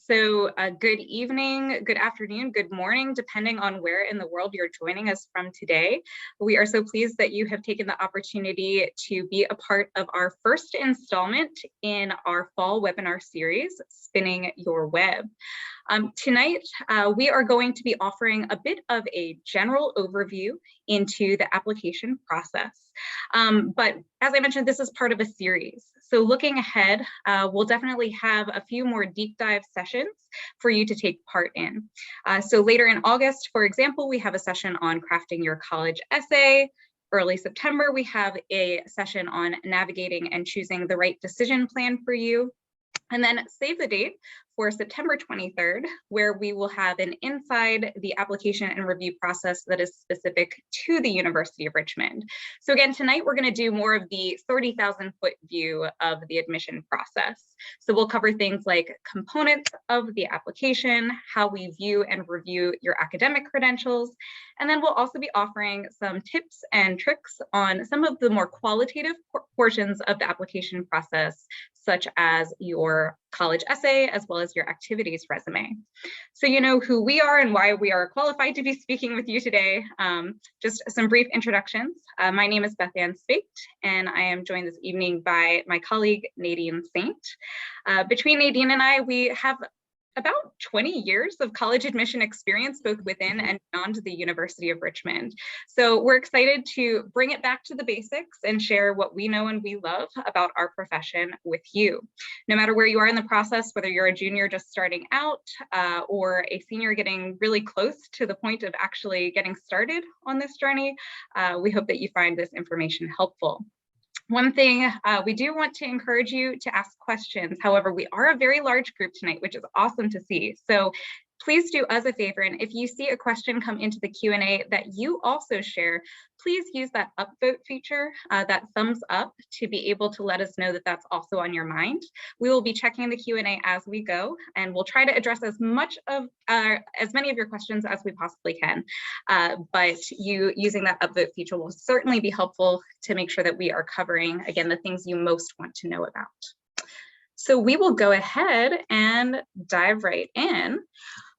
Good evening, good afternoon, good morning, depending on where in the world you're joining us from today. We are so pleased that you have taken the opportunity to be a part of our first installment in our fall webinar series, Spinning Your Web. Tonight, we are going to be offering a bit of a general overview into the application process. But as I mentioned, this is part of a series. So looking ahead, we'll definitely have a few more deep dive sessions for you to take part in. So later in August, for example, we have a session on crafting your college essay. Early September, we have a session on navigating and choosing the right decision plan for you. And then save the date for September 23rd, where we will have an inside the application and review process that is specific to the University of Richmond. So again, tonight we're going to do more of the 30,000-foot view of the admission process. So we'll cover things like components of the application, how we view and review your academic credentials, and then we'll also be offering some tips and tricks on some of the more qualitative portions of the application process, such as your college essay, as well as your activities resume. So you know who we are and why we are qualified to be speaking with you today. Just some brief introductions. My name is Beth Ann Spate, and I am joined this evening by my colleague, Nadine Saint. Between Nadine and I, we have about 20 years of college admission experience, both within and beyond the University of Richmond. So we're excited to bring it back to the basics and share what we know and we love about our profession with you. No matter where you are in the process, whether you're a junior just starting out or a senior getting really close to the point of actually getting started on this journey, we hope that you find this information helpful. One thing, we do want to encourage you to ask questions. However, we are a very large group tonight, which is awesome to see. So please do us a favor, and if you see a question come into the Q&A that you also share, please use that upvote feature, that thumbs up, to be able to let us know that that's also on your mind. We will be checking the Q&A as we go, and we'll try to address as many of your questions as we possibly can. But using that upvote feature will certainly be helpful to make sure that we are covering, again, the things you most want to know about. So we will go ahead and dive right in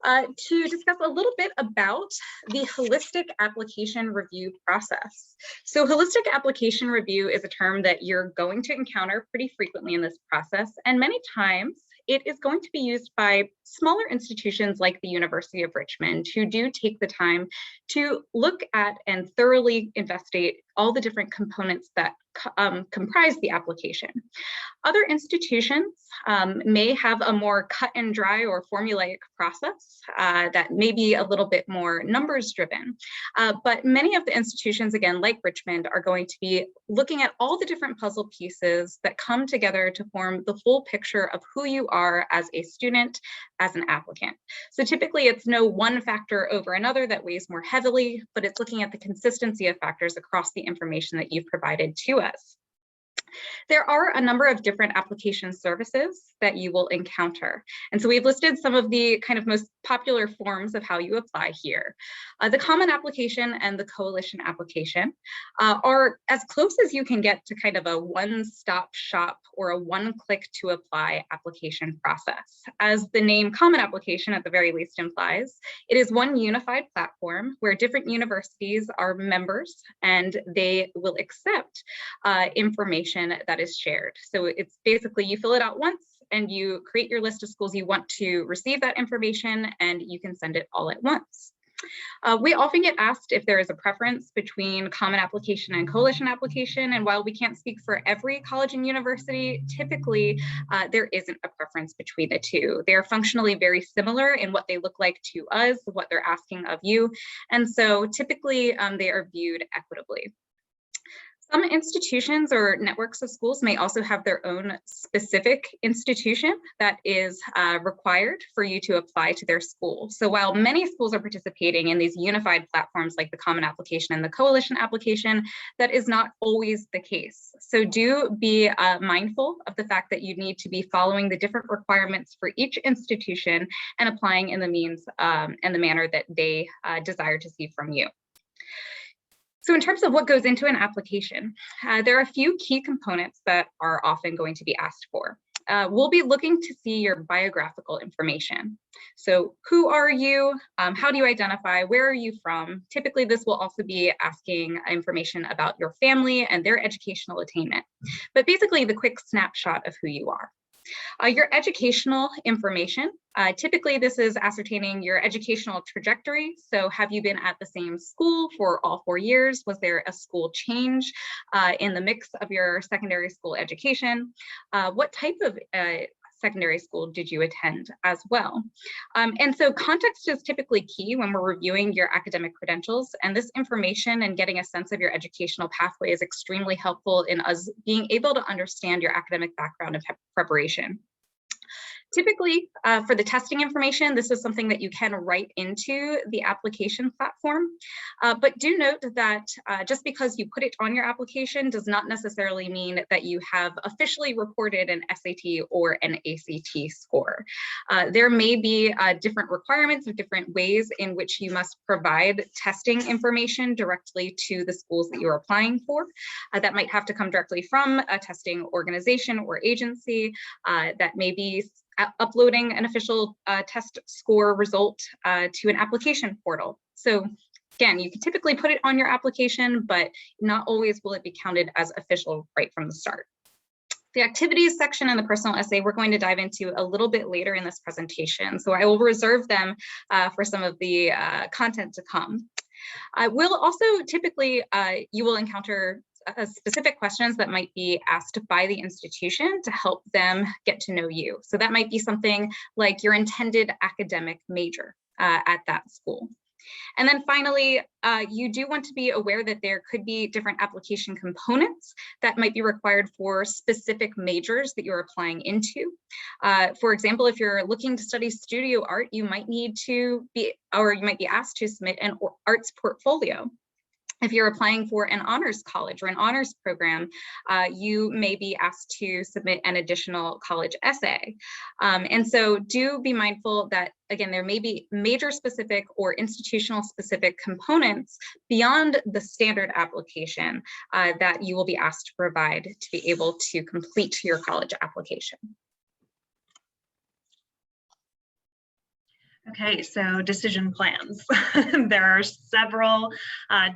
to discuss a little bit about the holistic application review process. So holistic application review is a term that you're going to encounter pretty frequently in this process, and many times it is going to be used by smaller institutions like the University of Richmond, who do take the time to look at and thoroughly investigate all the different components that comprise the application. Other institutions may have a more cut and dry or formulaic process that may be a little bit more numbers driven. But many of the institutions, again, like Richmond, are going to be looking at all the different puzzle pieces that come together to form the full picture of who you are as a student, as an applicant. So typically it's no one factor over another that weighs more heavily, but it's looking at the consistency of factors across the information that you've provided to us. There are a number of different application services that you will encounter. And so we've listed some of the kind of most popular forms of how you apply here. The common application and the coalition application are as close as you can get to kind of a one-stop shop or a one-click to apply application process. As the name common application at the very least implies, it is one unified platform where different universities are members and they will accept information that is shared. So it's basically you fill it out once and you create your list of schools you want to receive that information, and you can send it all at once. We often get asked if there is a preference between common application and coalition application, and while we can't speak for every college and university, typically there isn't a preference between the two. They're functionally very similar in what they look like to us, what they're asking of you, and so typically they are viewed equitably. Some institutions or networks of schools may also have their own specific institution that is required for you to apply to their school. So while many schools are participating in these unified platforms like the common application and the coalition application, that is not always the case. So do be mindful of the fact that you need to be following the different requirements for each institution and applying in the means and the manner that they desire to see from you. So in terms of what goes into an application, there are a few key components that are often going to be asked for. we'll be looking to see your biographical information. So who are you? How do you identify? Where are you from? Typically, this will also be asking information about your family and their educational attainment, but basically the quick snapshot of who you are. Your educational information, typically this is ascertaining your educational trajectory. So have you been at the same school for all 4 years? Was there a school change in the mix of your secondary school education? What type of secondary school did you attend as well? And so context is typically key when we're reviewing your academic credentials, and this information and getting a sense of your educational pathway is extremely helpful in us being able to understand your academic background and preparation. Typically, for the testing information, this is something that you can write into the application platform. But do note that just because you put it on your application does not necessarily mean that you have officially reported an SAT or an ACT score. There may be different requirements or different ways in which you must provide testing information directly to the schools that you're applying for. That might have to come directly from a testing organization or agency. That may be uploading an official test score result to an application portal. So again, you can typically put it on your application, but not always will it be counted as official right from the start. The activities section in the personal essay, we're going to dive into a little bit later in this presentation. So I will reserve them for some of the content to come. I will also typically, you will encounter specific questions that might be asked by the institution to help them get to know you. So that might be something like your intended academic major at that school. And then finally, you do want to be aware that there could be different application components that might be required for specific majors that you're applying into. For example, if you're looking to study studio art, you might need to be, or you might be asked to submit an arts portfolio. If you're applying for an honors college or an honors program, you may be asked to submit an additional college essay. And so do be mindful that, again, there may be major specific or institutional specific components beyond the standard application that you will be asked to provide to be able to complete your college application. Okay, so decision plans. There are several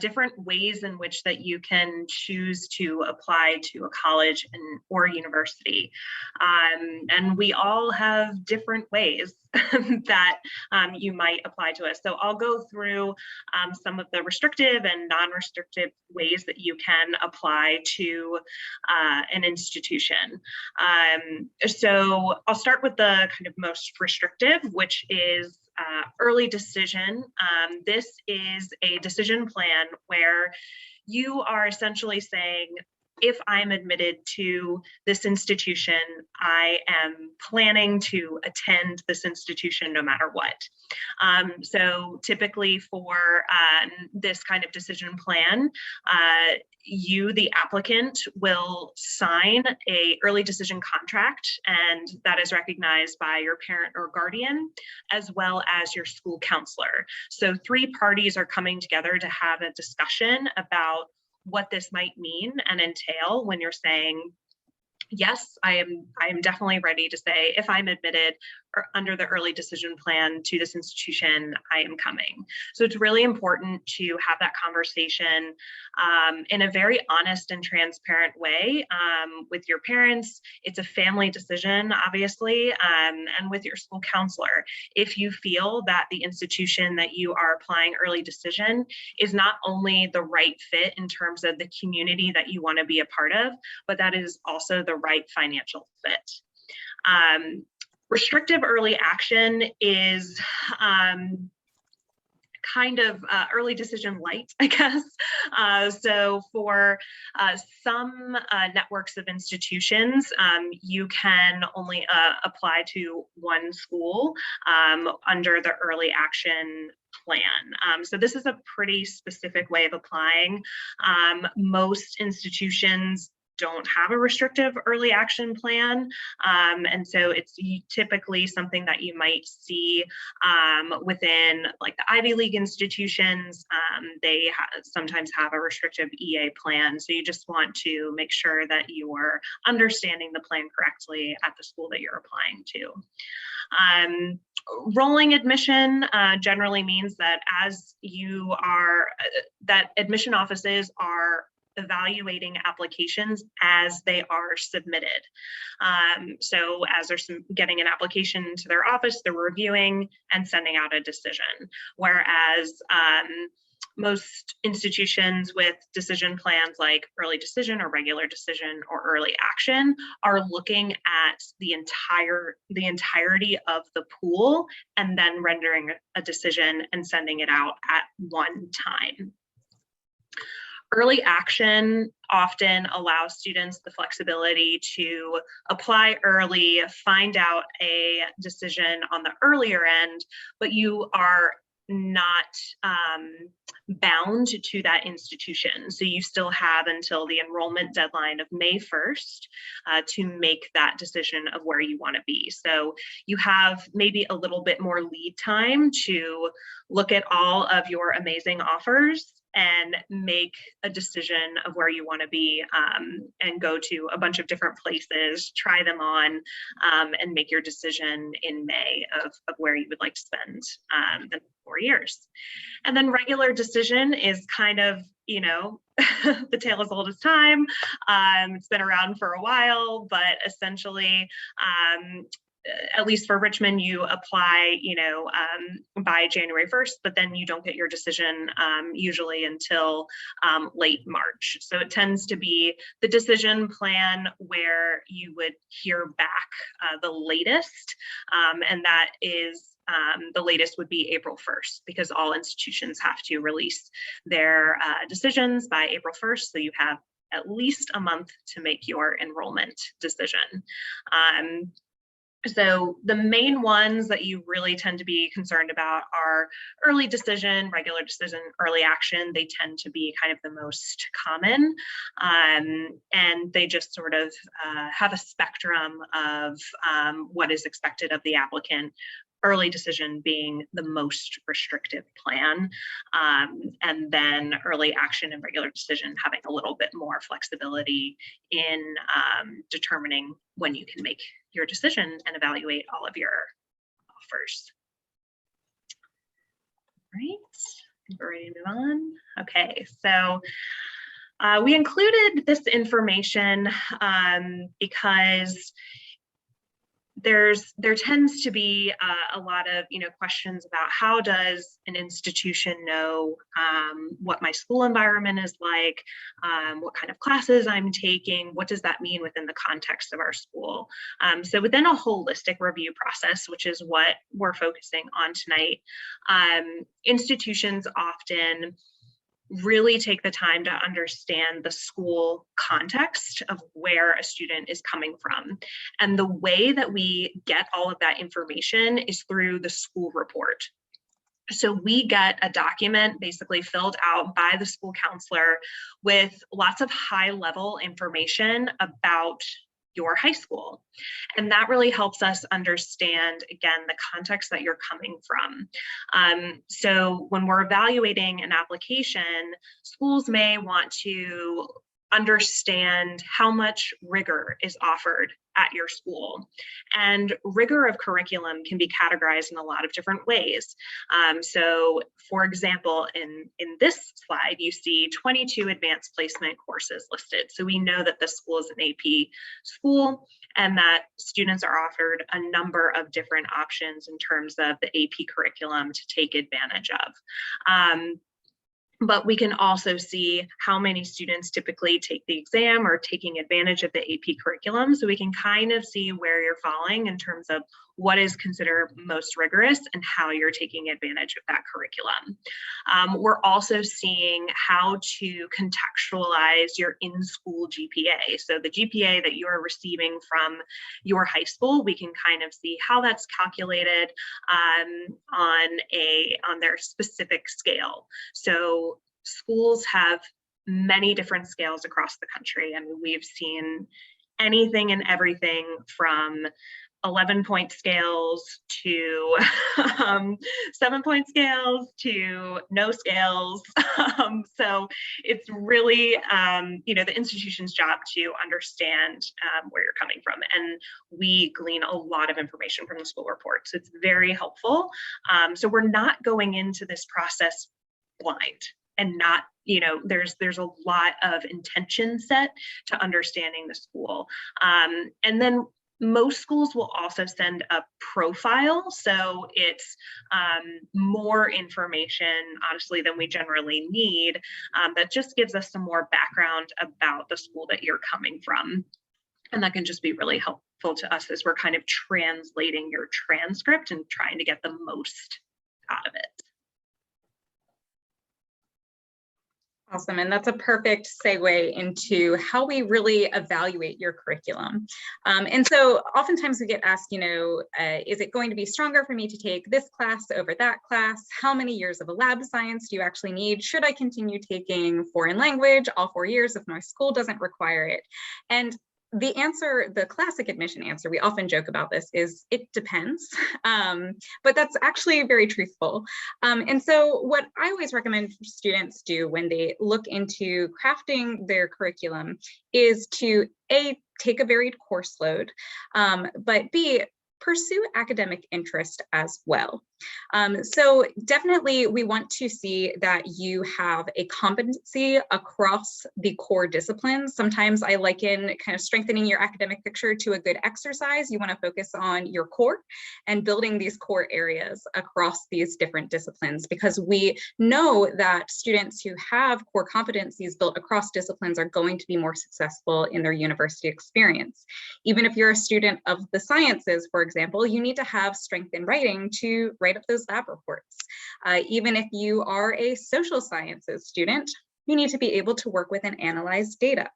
different ways in which that you can choose to apply to a college or university. And we all have different ways that you might apply to us. So I'll go through some of the restrictive and non-restrictive ways that you can apply to an institution. So I'll start with the kind of most restrictive, which is early decision. This is a decision plan where you are essentially saying, if I'm admitted to this institution, I am planning to attend this institution no matter what. So typically for this kind of decision plan, you, the applicant, will sign an early decision contract, and that is recognized by your parent or guardian, as well as your school counselor. So 3 parties are coming together to have a discussion about what this might mean and entail when you're saying, yes, I am definitely ready to say, if I'm admitted or under the early decision plan to this institution, I am coming. So it's really important to have that conversation in a very honest and transparent way with your parents. It's a family decision, obviously, and with your school counselor. If you feel that the institution that you are applying early decision is not only the right fit in terms of the community that you want to be a part of, but that is also the right financial fit. Restrictive early action is kind of early decision light, I guess. So for some networks of institutions, you can only apply to one school under the early action plan. So this is a pretty specific way of applying. Most institutions don't have a restrictive early action plan. And so it's typically something that you might see within like the Ivy League institutions. They sometimes have a restrictive EA plan. So you just want to make sure that you are understanding the plan correctly at the school that you're applying to. Rolling admission generally means that as you are, that admission offices are evaluating applications as they are submitted. So as they're getting an application to their office, they're reviewing and sending out a decision. Whereas most institutions with decision plans like early decision or regular decision or early action are looking at the entirety of the pool and then rendering a decision and sending it out at one time. Early action often allows students the flexibility to apply early, find out a decision on the earlier end, but you are not bound to that institution. So you still have until the enrollment deadline of May 1st to make that decision of where you want to be. So you have maybe a little bit more lead time to look at all of your amazing offers and make a decision of where you want to be, and go to a bunch of different places, try them on, and make your decision in May of where you would like to spend the 4 years. And then regular decision is kind of, you know, the tale as old as time. It's been around for a while, but essentially, at least for Richmond, you apply, you know, by January 1st, but then you don't get your decision usually until late March. So it tends to be the decision plan where you would hear back the latest, and that is the latest would be April 1st, because all institutions have to release their decisions by April 1st. So you have at least a month to make your enrollment decision. So the main ones that you really tend to be concerned about are early decision, regular decision, early action. They tend to be kind of the most common, and they just sort of have a spectrum of what is expected of the applicant. Early decision being the most restrictive plan, and then early action and regular decision having a little bit more flexibility in determining when you can make your decision and evaluate all of your offers. All right, I think we're ready to move on. Okay, so we included this information because there tends to be a lot of questions about how does an institution know what my school environment is like, what kind of classes I'm taking, what does that mean within the context of our school. So within a holistic review process, which is what we're focusing on tonight, institutions often really take the time to understand the school context of where a student is coming from. And the way that we get all of that information is through the school report. So we get a document basically filled out by the school counselor with lots of high-level information about your high school. And that really helps us understand, again, the context that you're coming from. So when we're evaluating an application, schools may want to understand how much rigor is offered at your school. And rigor of curriculum can be categorized in a lot of different ways. So for example, in this slide, you see 22 advanced placement courses listed. So we know that this school is an AP school and that students are offered a number of different options in terms of the AP curriculum to take advantage of. But we can also see how many students typically take the exam or taking advantage of the AP curriculum. So we can kind of see where you're falling in terms of what is considered most rigorous and how you're taking advantage of that curriculum. We're also seeing how to contextualize your in-school GPA. So the GPA that you're receiving from your high school, we can kind of see how that's calculated on their specific scale. So schools have many different scales across the country. I mean, we've seen anything and everything from 11-point scales to 7-point scales to no scales. So it's really, the institution's job to understand where you're coming from. And we glean a lot of information from the school reports. It's very helpful. So we're not going into this process blind and not, there's a lot of intention set to understanding the school. And then most schools will also send a profile. So it's more information, honestly, than we generally need. That just gives us some more background about the school that you're coming from. And that can just be really helpful to us as we're kind of translating your transcript and trying to get the most out of it. Awesome, and that's a perfect segue into how we really evaluate your curriculum. And so oftentimes we get asked, is it going to be stronger for me to take this class over that class? How many years of a lab science do you actually need? Should I continue taking foreign language all 4 years if my school doesn't require it? And the answer, the classic admission answer, we often joke about this, is it depends, but that's actually very truthful. And so what I always recommend students do when they look into crafting their curriculum is to A, take a varied course load, but B, pursue academic interest as well. So definitely we want to see that you have a competency across the core disciplines. Sometimes I liken kind of strengthening your academic picture to a good exercise. You want to focus on your core and building these core areas across these different disciplines, because we know that students who have core competencies built across disciplines are going to be more successful in their university experience. Even if you're a student of the sciences, for example, you need to have strength in writing to write up those lab reports. Even if you are a social sciences student, you need to be able to work with and analyze data.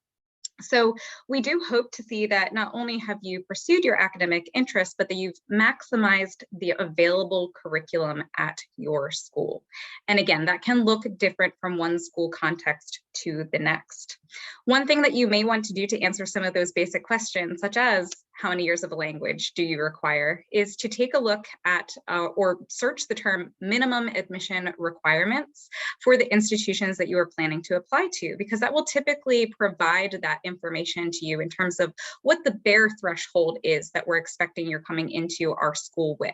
So we do hope to see that not only have you pursued your academic interests, but that you've maximized the available curriculum at your school. And again, that can look different from one school context to the next. One thing that you may want to do to answer some of those basic questions, such as how many years of a language do you require, is to take a look at or search the term minimum admission requirements for the institutions that you are planning to apply to, because that will typically provide that information to you in terms of what the bare threshold is that we're expecting you're coming into our school with.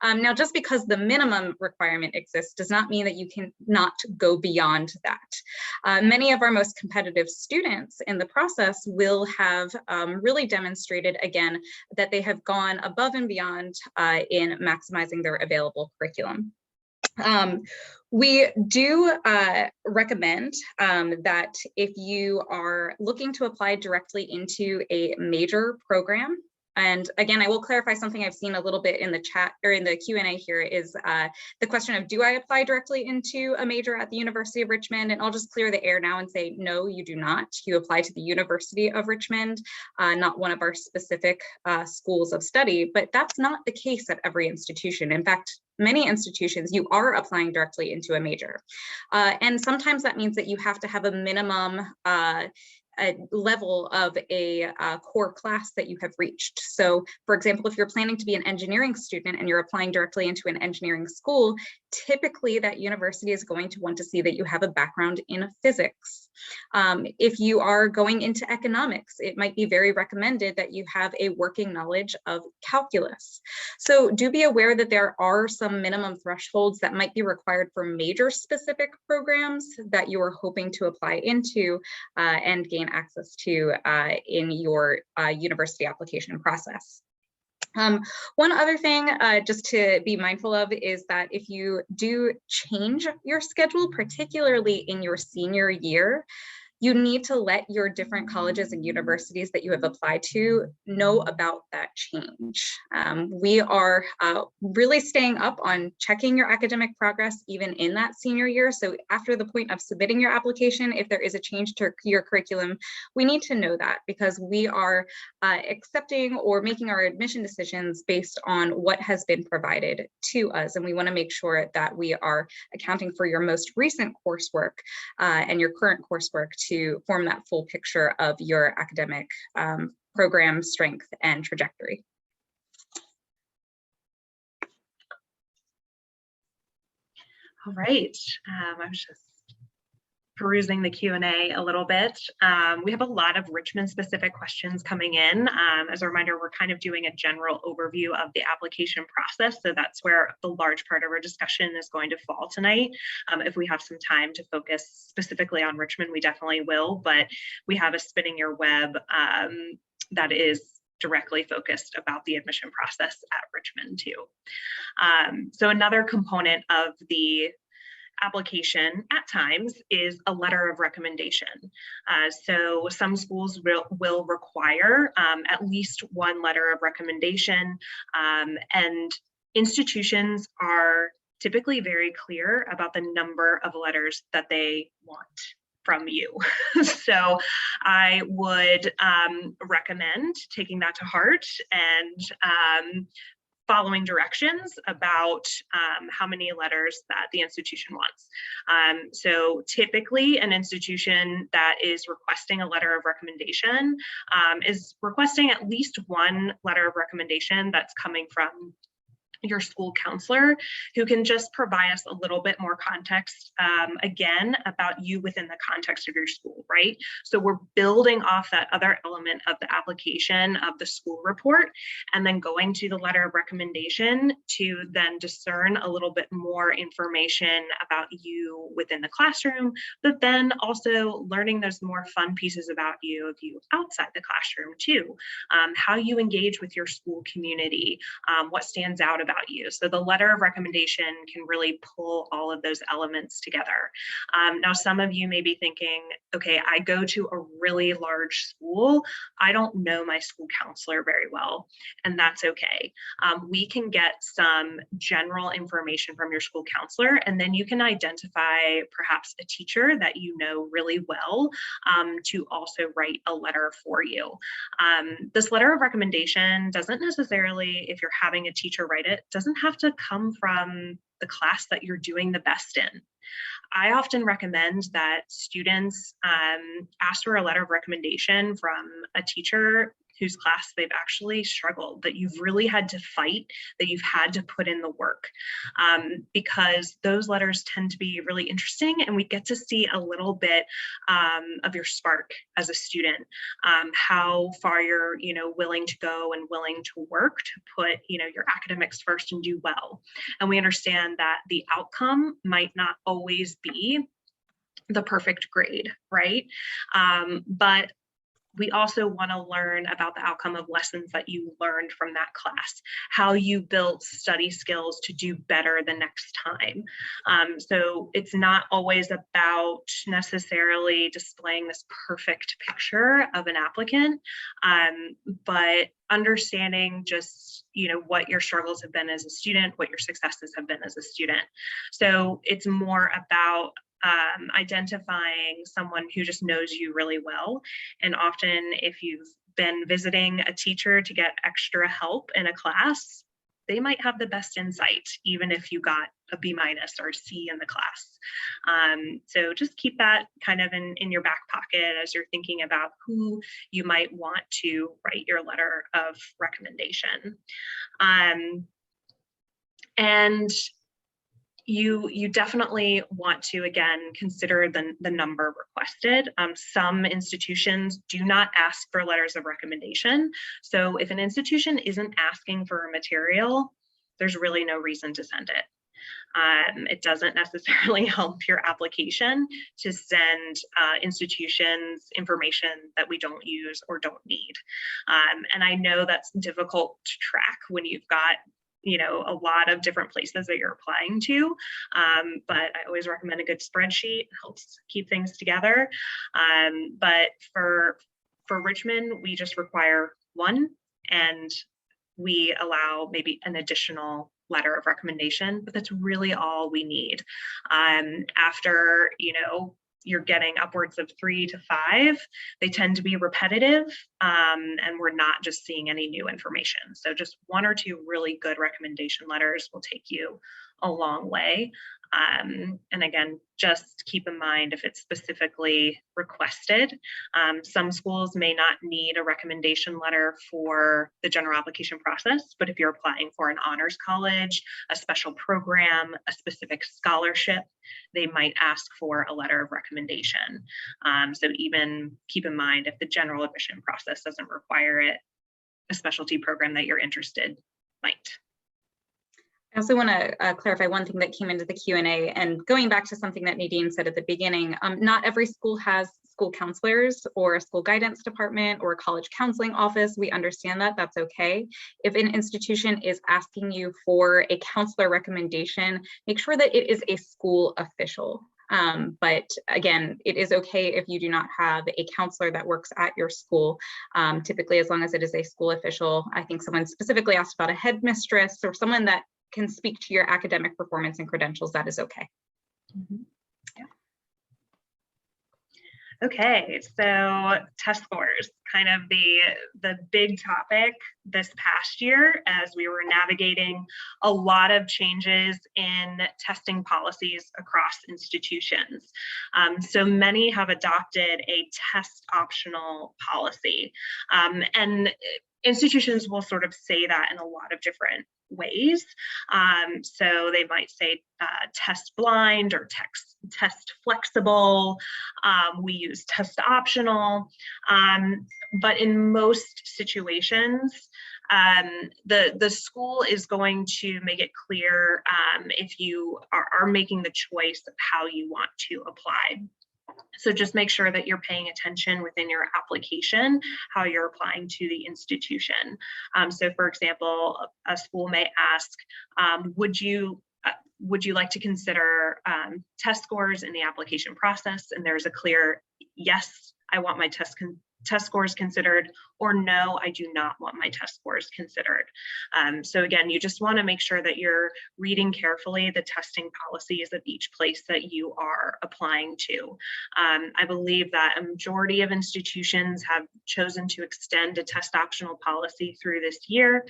Now, just because the minimum requirement exists does not mean that you can not go beyond that. Many of our most competitive students in the process will have really demonstrated, again, that they have gone above and beyond in maximizing their available curriculum. We do recommend that if you are looking to apply directly into a major program, and again, I will clarify something I've seen a little bit in the chat or in the Q&A here is the question of, do I apply directly into a major at the University of Richmond? And I'll just clear the air now and say, no, you do not. You apply to the University of Richmond, not one of our specific schools of study, but that's not the case at every institution. In fact, many institutions, you are applying directly into a major. And sometimes that means that you have to have a minimum a level of a core class that you have reached. So for example, if you're planning to be an engineering student and you're applying directly into an engineering school, typically that university is going to want to see that you have a background in physics. If you are going into economics, it might be very recommended that you have a working knowledge of calculus. So do be aware that there are some minimum thresholds that might be required for major specific programs that you are hoping to apply into and gain access to in your university application process. One other thing just to be mindful of is that if you do change your schedule, particularly in your senior year, you need to let your different colleges and universities that you have applied to know about that change. We are really staying up on checking your academic progress even in that senior year. So after the point of submitting your application, if there is a change to your curriculum, we need to know that, because we are accepting or making our admission decisions based on what has been provided to us. And we want to make sure that we are accounting for your most recent coursework and your current coursework to form that full picture of your academic program strength and trajectory. All right, I was just perusing the Q&A a little bit. We have a lot of Richmond specific questions coming in. As a reminder, we're kind of doing a general overview of the application process. So that's where the large part of our discussion is going to fall tonight. If we have some time to focus specifically on Richmond, we definitely will, but we have a Spinning Your Web that is directly focused about the admission process at Richmond too. So another component of the application at times is a letter of recommendation. So some schools will require at least one letter of recommendation, and institutions are typically very clear about the number of letters that they want from you. So I would recommend taking that to heart and following directions about how many letters that the institution wants. So typically an institution that is requesting a letter of recommendation is requesting at least one letter of recommendation that's coming from your school counselor, who can just provide us a little bit more context, again, about you within the context of your school, right? So we're building off that other element of the application of the school report, and then going to the letter of recommendation to then discern a little bit more information about you within the classroom, but then also learning those more fun pieces about you outside the classroom too. How you engage with your school community, what stands out about you. So the letter of recommendation can really pull all of those elements together. Now, some of you may be thinking, okay, I go to a really large school. I don't know my school counselor very well, and that's okay. We can get some general information from your school counselor, and then you can identify perhaps a teacher that you know really well to also write a letter for you. This letter of recommendation doesn't necessarily, if you're having a teacher write it, doesn't have to come from the class that you're doing the best in. I often recommend that students ask for a letter of recommendation from a teacher whose class they've actually struggled, that you've really had to fight, that you've had to put in the work, because those letters tend to be really interesting, and we get to see a little bit of your spark as a student, how far you're willing to go and willing to work to put your academics first and do well. And we understand that the outcome might not always be the perfect grade, right? But we also want to learn about the outcome of lessons that you learned from that class, how you built study skills to do better the next time. So it's not always about necessarily displaying this perfect picture of an applicant, but understanding just what your struggles have been as a student, what your successes have been as a student. So it's more about identifying someone who just knows you really well. And often if you've been visiting a teacher to get extra help in a class, they might have the best insight, even if you got a B- or C in the class. So just keep that kind of in your back pocket as you're thinking about who you might want to write your letter of recommendation. And you definitely want to, again, consider the number requested. Some institutions do not ask for letters of recommendation. So if an institution isn't asking for a material, there's really no reason to send it. It doesn't necessarily help your application to send institutions information that we don't use or don't need. And I know that's difficult to track when you've got a lot of different places that you're applying to, but I always recommend a good spreadsheet. It helps keep things together. But for Richmond, we just require one, and we allow maybe an additional letter of recommendation, but that's really all we need. After, you're getting upwards of 3 to 5, they tend to be repetitive, and we're not just seeing any new information. So just 1 or 2 really good recommendation letters will take you a long way. And again, just keep in mind if it's specifically requested. Some schools may not need a recommendation letter for the general application process, but if you're applying for an honors college, a special program, a specific scholarship, they might ask for a letter of recommendation. So even keep in mind if the general admission process doesn't require it, a specialty program that you're interested might. I also want to clarify one thing that came into the Q&A, and going back to something that Nadine said at the beginning, not every school has school counselors or a school guidance department or a college counseling office. We understand that, that's okay. If an institution is asking you for a counselor recommendation, make sure that it is a school official. But again, it is okay if you do not have a counselor that works at your school, typically as long as it is a school official. I think someone specifically asked about a headmistress or someone that can speak to your academic performance and credentials. That is okay. Mm-hmm. Yeah. Okay, so test scores, kind of the big topic this past year as we were navigating a lot of changes in testing policies across institutions. So many have adopted a test optional policy, and institutions will sort of say that in a lot of different ways. So they might say test blind or test flexible. We use test optional, but in most situations, the school is going to make it clear if you are making the choice of how you want to apply. So just make sure that you're paying attention within your application, how you're applying to the institution. So for example, a school may ask, would you like to consider test scores in the application process? And there's a clear yes, I want my test scores considered, or no, I do not want my test scores considered. So again, you just want to make sure that you're reading carefully the testing policies of each place that you are applying to. I believe that a majority of institutions have chosen to extend a test optional policy through this year,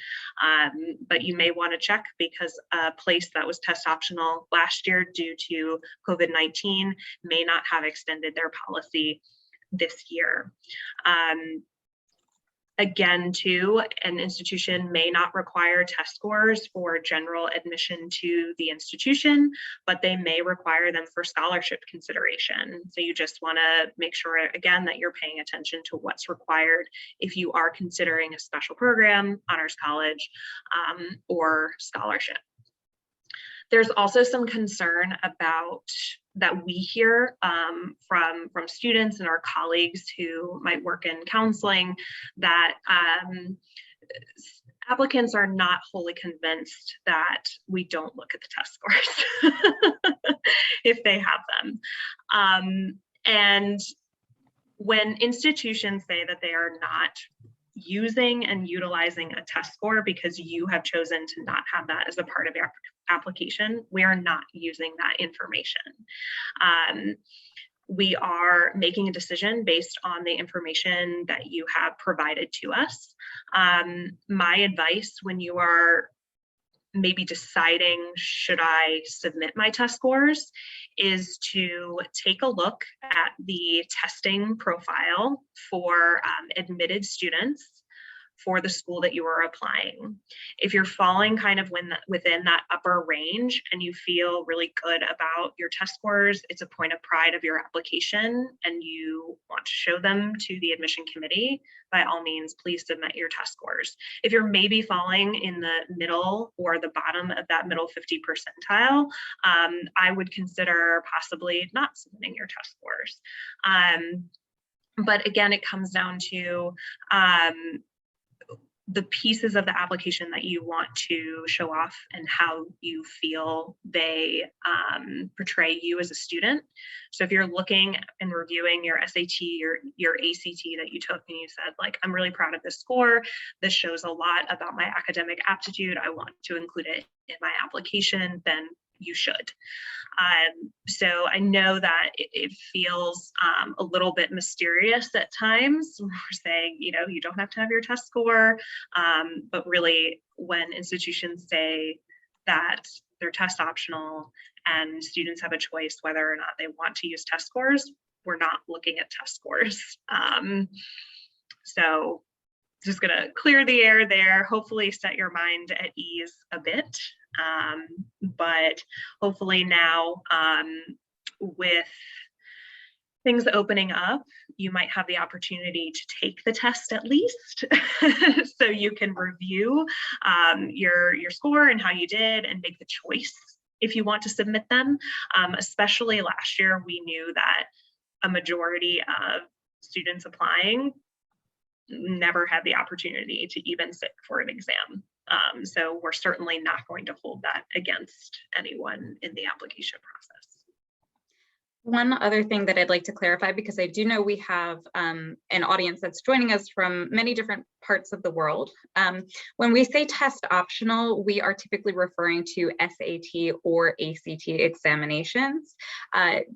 but you may want to check because a place that was test optional last year due to COVID-19 may not have extended their policy this year. Again, too, an institution may not require test scores for general admission to the institution, but they may require them for scholarship consideration. So you just want to make sure, again, that you're paying attention to what's required if you are considering a special program, honors college, or scholarship. There's also some concern about that we hear from students and our colleagues who might work in counseling that applicants are not wholly convinced that we don't look at the test scores if they have them. And when institutions say that they are not using and utilizing a test score because you have chosen to not have that as a part of your application, we are not using that information. We are making a decision based on the information that you have provided to us. My advice when you are maybe deciding, should I submit my test scores, is to take a look at the testing profile for admitted students for the school that you are applying. If you're falling kind of within that upper range and you feel really good about your test scores, it's a point of pride of your application and you want to show them to the admission committee, by all means, please submit your test scores. If you're maybe falling in the middle or the bottom of that middle 50 percentile, I would consider possibly not submitting your test scores. But again, it comes down to the pieces of the application that you want to show off and how you feel they portray you as a student. So if you're looking and reviewing your SAT, your ACT that you took, and you said, like, I'm really proud of this score, this shows a lot about my academic aptitude, I want to include it in my application, then you should. So I know that it feels a little bit mysterious at times. We're saying, you know, you don't have to have your test score, but really when institutions say that they're test optional and students have a choice whether or not they want to use test scores, we're not looking at test scores. So just gonna clear the air there, hopefully set your mind at ease a bit. But hopefully now with things opening up, you might have the opportunity to take the test at least so you can review your score and how you did and make the choice if you want to submit them. Especially last year, we knew that a majority of students applying never had the opportunity to even sit for an exam. So we're certainly not going to hold that against anyone in the application process. One other thing that I'd like to clarify, because I do know we have an audience that's joining us from many different parts of the world. When we say test optional, we are typically referring to SAT or ACT examinations.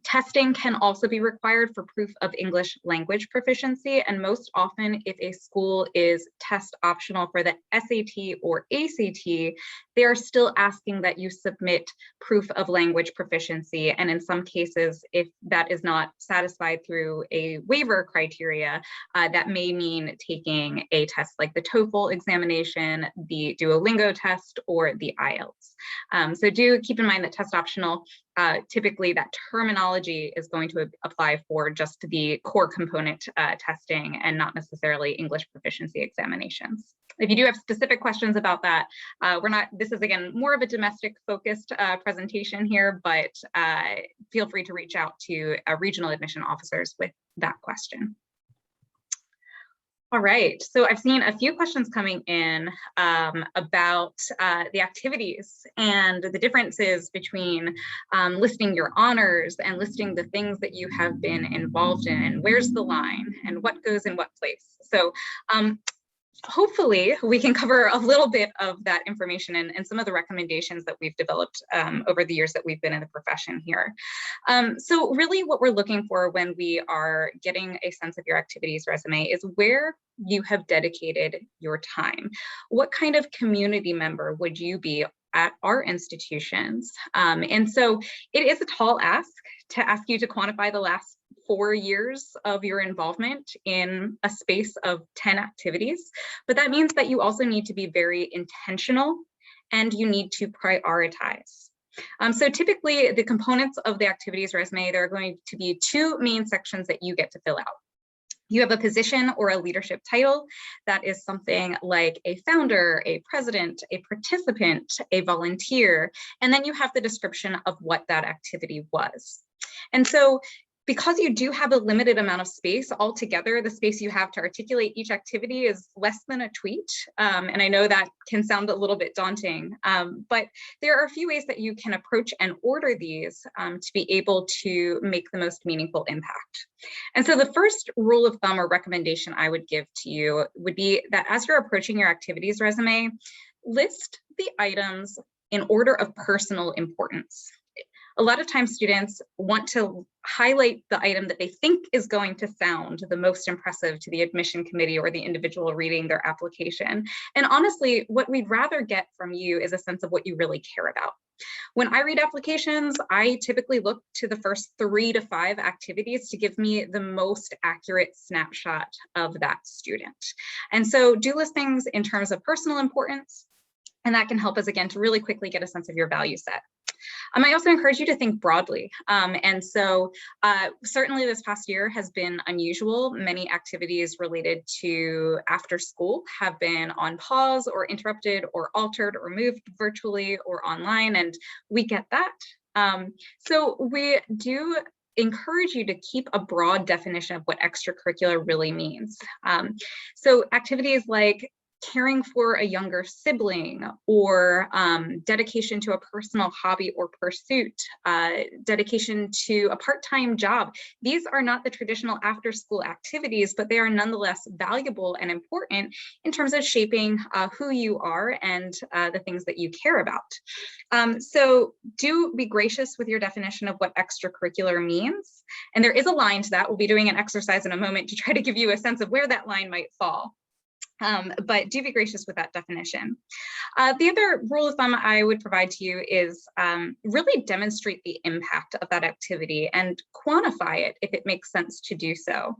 Testing can also be required for proof of English language proficiency, and most often if a school is test optional for the SAT or ACT, they are still asking that you submit proof of language proficiency, and in some cases, if that is not satisfied through a waiver criteria, that may mean taking a test like the TOEFL examination, the Duolingo test, or the IELTS. So do keep in mind that test optional, typically that terminology is going to apply for just the core component testing and not necessarily English proficiency examinations. If you do have specific questions about that, this is again more of a domestic focused presentation here, but feel free to reach out to regional admission officers with that question. All right, so I've seen a few questions coming in about the activities and the differences between listing your honors and listing the things that you have been involved in, and where's the line and what goes in what place. So hopefully we can cover a little bit of that information and some of the recommendations that we've developed over the years that we've been in the profession here. So really what we're looking for when we are getting a sense of your activities resume is where you have dedicated your time. What kind of community member would you be at our institutions? And so it is a tall ask to ask you to quantify the last 4 years of your involvement in a space of 10 activities, but that means that you also need to be very intentional and you need to prioritize. So typically the components of the activities resume, there are going to be 2 main sections that you get to fill out. You have a position or a leadership title that is something like a founder, a president, a participant, a volunteer, and then you have the description of what that activity was. And so because you do have a limited amount of space altogether, the space you have to articulate each activity is less than a tweet. And I know that can sound a little bit daunting, but there are a few ways that you can approach and order these to be able to make the most meaningful impact. And so the first rule of thumb or recommendation I would give to you would be that as you're approaching your activities resume, list the items in order of personal importance. A lot of times students want to highlight the item that they think is going to sound the most impressive to the admission committee or the individual reading their application. And honestly, what we'd rather get from you is a sense of what you really care about. When I read applications, I typically look to the first 3 to 5 activities to give me the most accurate snapshot of that student. And so do list things in terms of personal importance, and that can help us again to really quickly get a sense of your value set. I also encourage you to think broadly. And so certainly this past year has been unusual. Many activities related to after school have been on pause or interrupted or altered or moved virtually or online, and we get that. So we do encourage you to keep a broad definition of what extracurricular really means. So activities like caring for a younger sibling, or dedication to a personal hobby or pursuit, dedication to a part-time job. These are not the traditional after-school activities, but they are nonetheless valuable and important in terms of shaping who you are and the things that you care about. So do be gracious with your definition of what extracurricular means. And there is a line to that. We'll be doing an exercise in a moment to try to give you a sense of where that line might fall. But do be gracious with that definition. The other rule of thumb I would provide to you is really demonstrate the impact of that activity and quantify it if it makes sense to do so.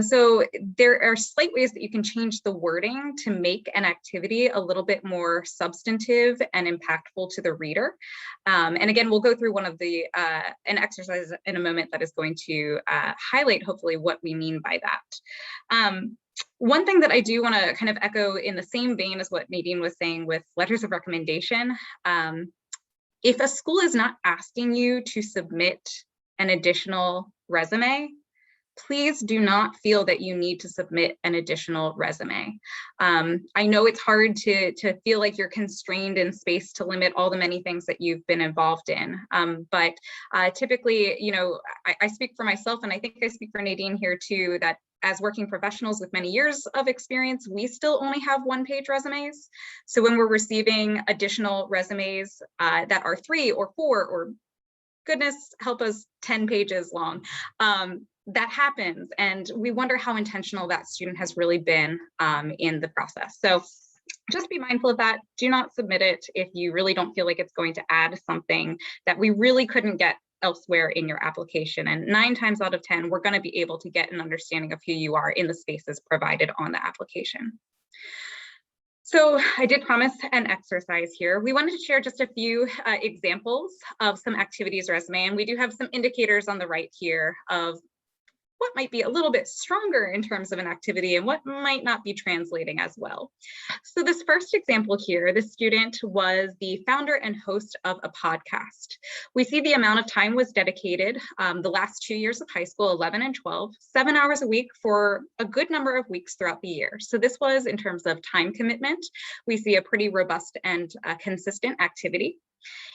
So there are slight ways that you can change the wording to make an activity a little bit more substantive and impactful to the reader. And again, we'll go through one of the an exercise in a moment that is going to highlight hopefully what we mean by that. One thing that I do want to kind of echo in the same vein as what Nadine was saying with letters of recommendation, if a school is not asking you to submit an additional resume, please do not feel that you need to submit an additional resume. I know it's hard to feel like you're constrained in space to limit all the many things that you've been involved in. But typically, you know, I speak for myself, and I think I speak for Nadine here too, that as working professionals with many years of experience, we still only have one-page resumes. So when we're receiving additional resumes that are 3 or 4 or goodness help us 10 pages long, that happens, and we wonder how intentional that student has really been in the process. So just be mindful of that. Do not submit it if you really don't feel like it's going to add something that we really couldn't get elsewhere in your application. And 9 times out of 10, we're going to be able to get an understanding of who you are in the spaces provided on the application. So I did promise an exercise here. We wanted to share just a few examples of some activities resume, and we do have some indicators on the right here of what might be a little bit stronger in terms of an activity and what might not be translating as well. So this first example here, the student was the founder and host of a podcast. We see the amount of time was dedicated the last 2 years of high school, 11 and 12, 7 hours a week for a good number of weeks throughout the year. So this was, in terms of time commitment, we see a pretty robust and consistent activity.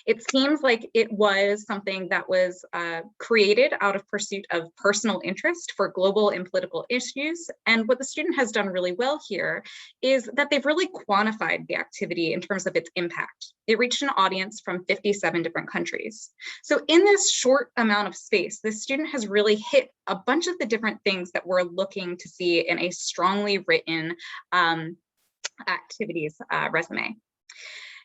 It seems like it was something that was created out of pursuit of personal interest for global and political issues. And what the student has done really well here is that they've really quantified the activity in terms of its impact. It reached an audience from 57 different countries. So in this short amount of space, the student has really hit a bunch of the different things that we're looking to see in a strongly written activities resume.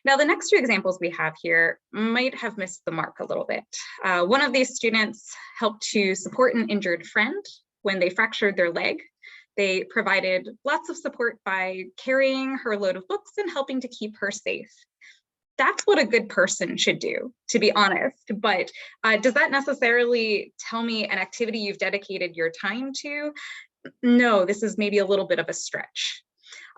Now, the next 2 examples we have here might have missed the mark a little bit. One of these students helped to support an injured friend when they fractured their leg. They provided lots of support by carrying her load of books and helping to keep her safe. That's what a good person should do, to be honest. But does that necessarily tell me an activity you've dedicated your time to? No, this is maybe a little bit of a stretch.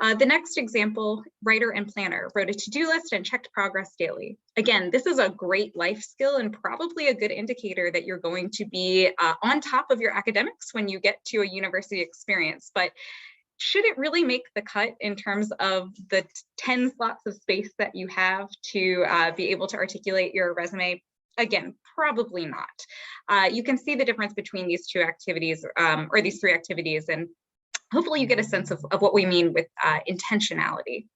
The next example, writer and planner, wrote a to-do list and checked progress daily. Again, this is a great life skill and probably a good indicator that you're going to be on top of your academics when you get to a university experience. But should it really make the cut in terms of the 10 slots of space that you have to be able to articulate your resume? Again, probably not. You can see the difference between these 2 activities or these 3 activities, and hopefully you get a sense of what we mean with intentionality.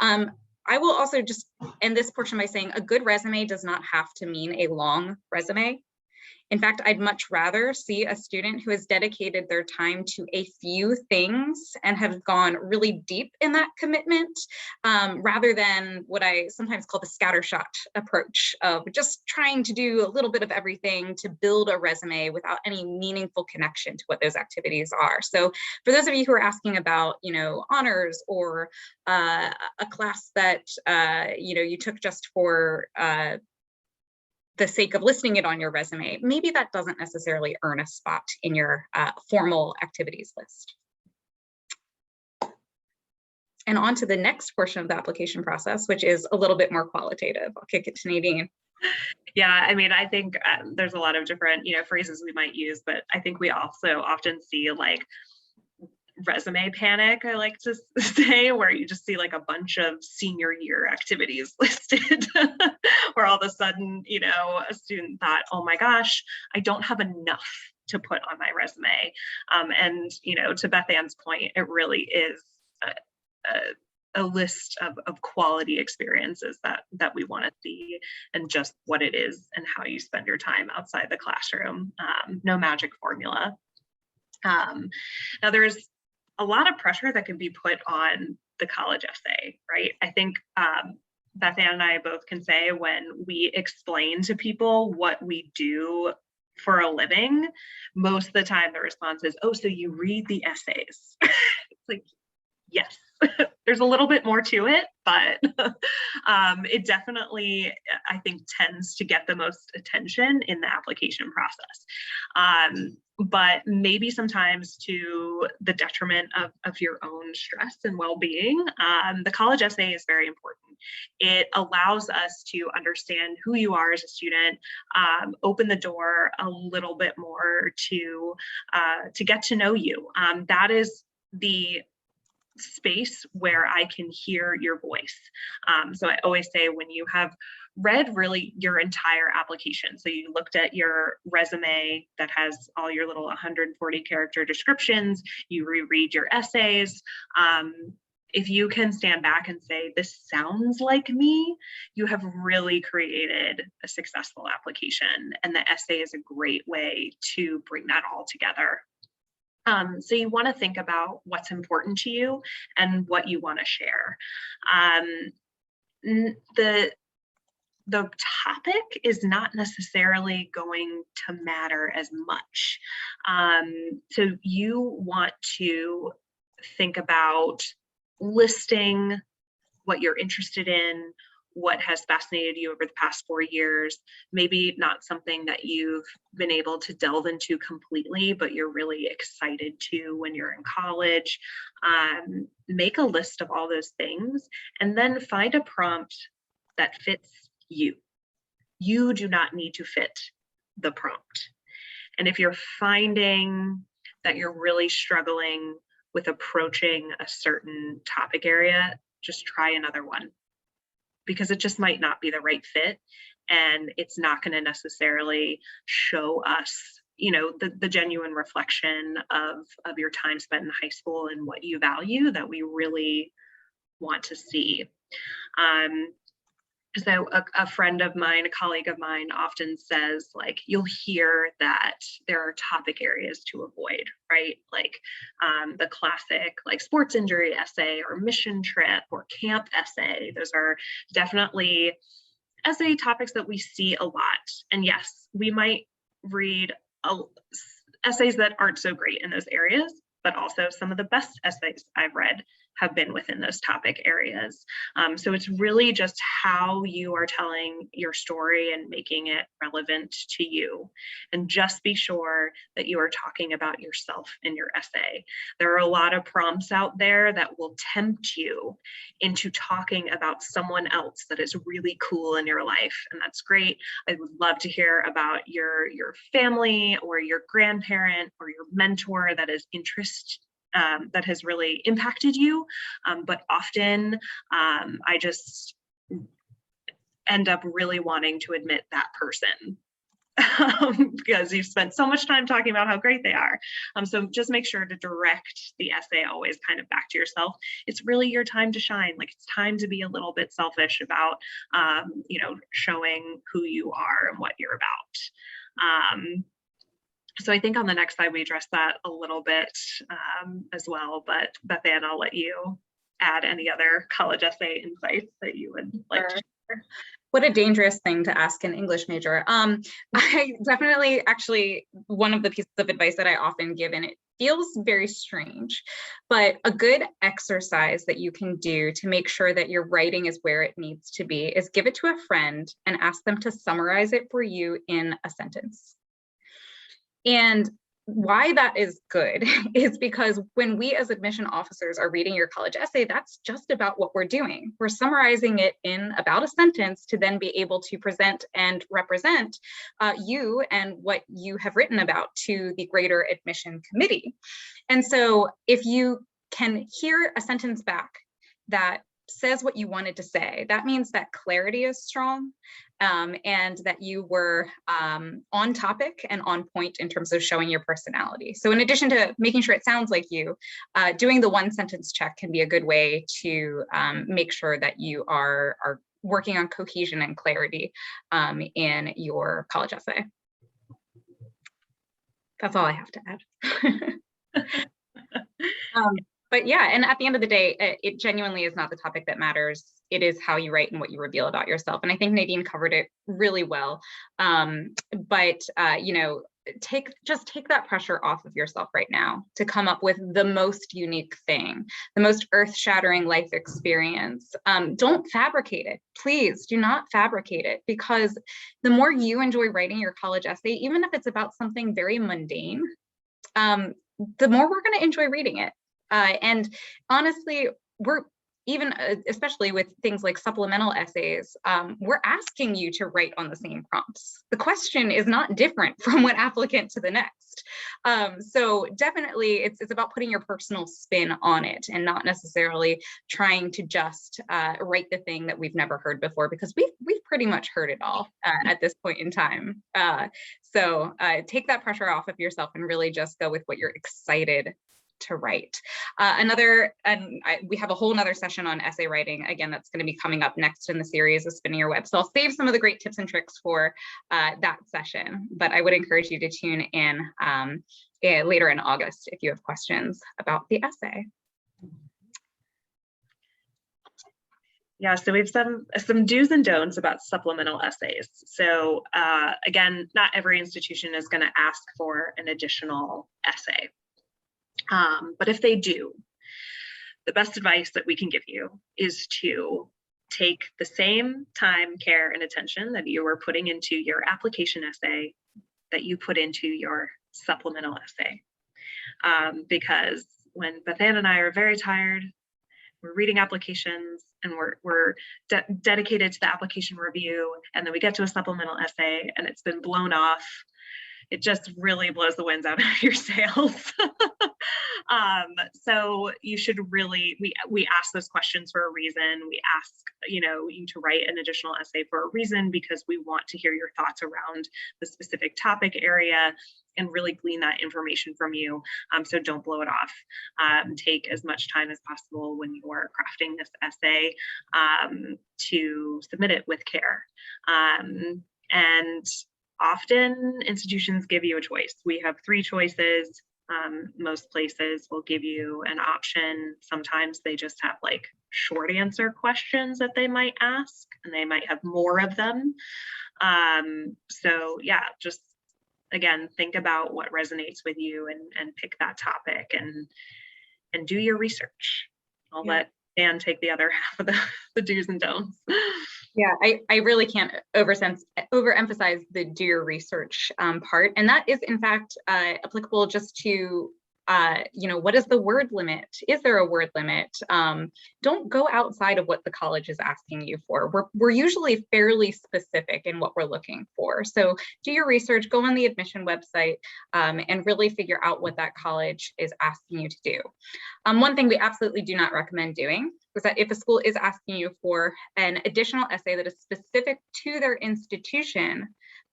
I will also just end this portion by saying a good resume does not have to mean a long resume. In fact, I'd much rather see a student who has dedicated their time to a few things and have gone really deep in that commitment, rather than what I sometimes call the scattershot approach of just trying to do a little bit of everything to build a resume without any meaningful connection to what those activities are. So for those of you who are asking about, you know, honors or a class that, you know, you took just for the sake of listing it on your resume, maybe that doesn't necessarily earn a spot in your formal activities list. And on to the next portion of the application process, which is a little bit more qualitative. I'll kick it to Nadine. Yeah, I mean, I think there's a lot of different, you know, phrases we might use, but I think we also often see like resume panic, I like to say, where you just see like a bunch of senior year activities listed, where all of a sudden, a student thought, oh my gosh, I don't have enough to put on my resume. And, to Beth Ann's point, it really is a list of quality experiences that we want to see, and just what it is and how you spend your time outside the classroom. No magic formula. Now there's a lot of pressure that can be put on the college essay, right? I think Beth Ann and I both can say, when we explain to people what we do for a living, most of the time the response is, oh, so you read the essays. It's like, yes. There's a little bit more to it, but it definitely, I think, tends to get the most attention in the application process. But maybe sometimes to the detriment of your own stress and well-being. The college essay is very important. It allows us to understand who you are as a student, open the door a little bit more to get to know you. That is the space where I can hear your voice. So I always say, when you have read really your entire application, so you looked at your resume that has all your little 140 character descriptions, you reread your essays, if you can stand back and say, this sounds like me, you have really created a successful application. And the essay is a great way to bring that all together. So you want to think about what's important to you and what you want to share. The topic is not necessarily going to matter as much. So you want to think about listing what you're interested in, what has fascinated you over the past 4 years, maybe not something that you've been able to delve into completely, but you're really excited to when you're in college. Make a list of all those things, and then find a prompt that fits you. You do not need to fit the prompt. And if you're finding that you're really struggling with approaching a certain topic area, just try another one, because it just might not be the right fit, and it's not going to necessarily show us, the genuine reflection of your time spent in high school and what you value that we really want to see. So a friend of mine, a colleague of mine, often says, like, you'll hear that there are topic areas to avoid, right? Like the classic, like, sports injury essay or mission trip or camp essay. Those are definitely essay topics that we see a lot. And yes, we might read essays that aren't so great in those areas, but also some of the best essays I've read have been within those topic areas. So it's really just how you are telling your story and making it relevant to you. And just be sure that you are talking about yourself in your essay. There are a lot of prompts out there that will tempt you into talking about someone else that is really cool in your life. And that's great. I would love to hear about your family or your grandparent or your mentor that is that has really impacted you. But often I just end up really wanting to admit that person because you've spent so much time talking about how great they are. So just make sure to direct the essay always kind of back to yourself. It's really your time to shine. Like, it's time to be a little bit selfish about, showing who you are and what you're about. So I think on the next slide, we address that a little bit as well, but Beth Ann, I'll let you add any other college essay insights that you would like to share. What a dangerous thing to ask an English major. I definitely, actually, one of the pieces of advice that I often give, and it feels very strange, but a good exercise that you can do to make sure that your writing is where it needs to be is give it to a friend and ask them to summarize it for you in a sentence. And why that is good is because when we as admission officers are reading your college essay, that's just about what we're doing. We're summarizing it in about a sentence to then be able to present and represent you and what you have written about to the greater admission committee. And so if you can hear a sentence back that says what you wanted to say, that means that clarity is strong, and that you were on topic and on point in terms of showing your personality. So in addition to making sure it sounds like you, doing the one sentence check can be a good way to make sure that you are working on cohesion and clarity in your college essay. That's all I have to add. But yeah, and at the end of the day, it genuinely is not the topic that matters. It is how you write and what you reveal about yourself. And I think Nadine covered it really well. You know, just take that pressure off of yourself right now to come up with the most unique thing, the most earth-shattering life experience. Don't fabricate it. Please do not fabricate it, because the more you enjoy writing your college essay, even if it's about something very mundane, the more we're going to enjoy reading it. And honestly, we're even, especially with things like supplemental essays, we're asking you to write on the same prompts. The question is not different from one applicant to the next. So definitely it's about putting your personal spin on it and not necessarily trying to just write the thing that we've never heard before, because we've pretty much heard it all at this point in time. So take that pressure off of yourself and really just go with what you're excited to write. We have a whole nother session on essay writing. Again, that's going to be coming up next in the series of Spinning Your Web. So I'll save some of the great tips and tricks for that session, but I would encourage you to tune in later in August if you have questions about the essay. Yeah, so we have some do's and don'ts about supplemental essays. So again, not every institution is going to ask for an additional essay. But if they do, the best advice that we can give you is to take the same time, care, and attention that you were putting into your application essay that you put into your supplemental essay. Because when Beth Ann and I are very tired, we're reading applications and we're dedicated to the application review, and then we get to a supplemental essay and it's been blown off. It just really blows the winds out of your sails. So you should really, we ask those questions for a reason. We ask, you to write an additional essay for a reason, because we want to hear your thoughts around the specific topic area and really glean that information from you. So don't blow it off. Take as much time as possible when you're crafting this essay to submit it with care. And often institutions give you a choice. We have 3 choices. Most places will give you an option. Sometimes they just have like short answer questions that they might ask, and they might have more of them. So yeah, just again, think about what resonates with you and pick that topic and do your research. I'll let Dan take the other half of the do's and don'ts. Yeah, I really can't overemphasize the do your research part. And that is in fact applicable just to, what is the word limit? Is there a word limit? Don't go outside of what the college is asking you for. We're usually fairly specific in what we're looking for. So do your research, go on the admission website, and really figure out what that college is asking you to do. One thing we absolutely do not recommend doing is that if a school is asking you for an additional essay that is specific to their institution,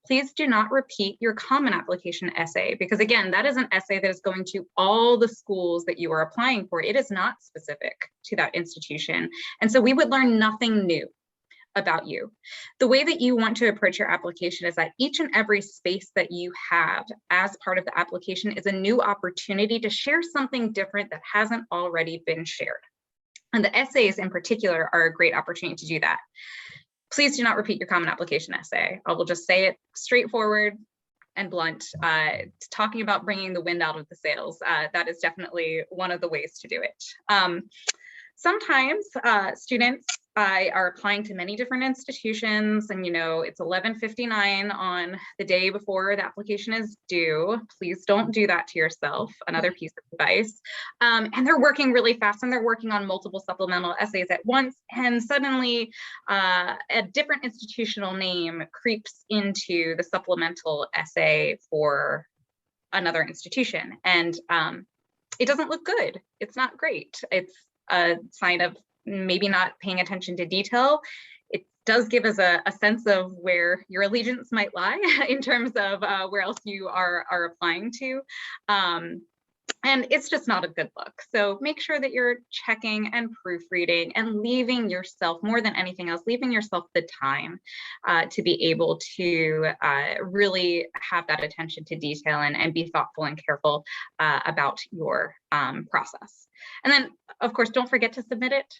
please do not repeat your common application essay, because again, that is an essay that is going to all the schools that you are applying for. It is not specific to that institution. And so we would learn nothing new about you. The way that you want to approach your application is that each and every space that you have as part of the application is a new opportunity to share something different that hasn't already been shared. And the essays in particular are a great opportunity to do that. Please do not repeat your common application essay. I will just say it straightforward and blunt. Talking about bringing the wind out of the sails, that is definitely one of the ways to do it. Sometimes students are applying to many different institutions, and it's 11:59 on the day before the application is due, please don't do that to yourself. Another piece of advice. And they're working really fast, and they're working on multiple supplemental essays at once, and suddenly a different institutional name creeps into the supplemental essay for another institution, and it doesn't look good. It's not great. It's a sign of maybe not paying attention to detail. It does give us a sense of where your allegiance might lie in terms of where else you are applying to. And it's just not a good look. So make sure that you're checking and proofreading and leaving yourself, more than anything else, leaving yourself the time to be able to really have that attention to detail and be thoughtful and careful about your process. And then, of course, don't forget to submit it.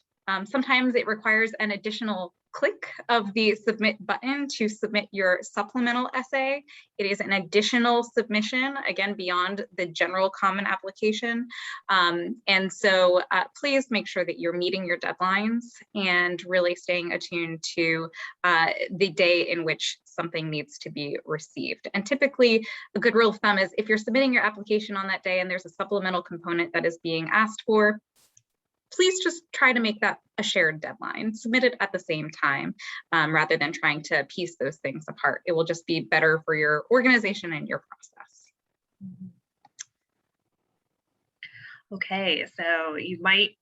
Sometimes it requires an additional click of the submit button to submit your supplemental essay. It is an additional submission, again, beyond the general common application. And so please make sure that you're meeting your deadlines and really staying attuned to the day in which something needs to be received. And typically, a good rule of thumb is if you're submitting your application on that day and there's a supplemental component that is being asked for, please just try to make that a shared deadline. Submit it at the same time rather than trying to piece those things apart. It will just be better for your organization and your process. Okay, so you might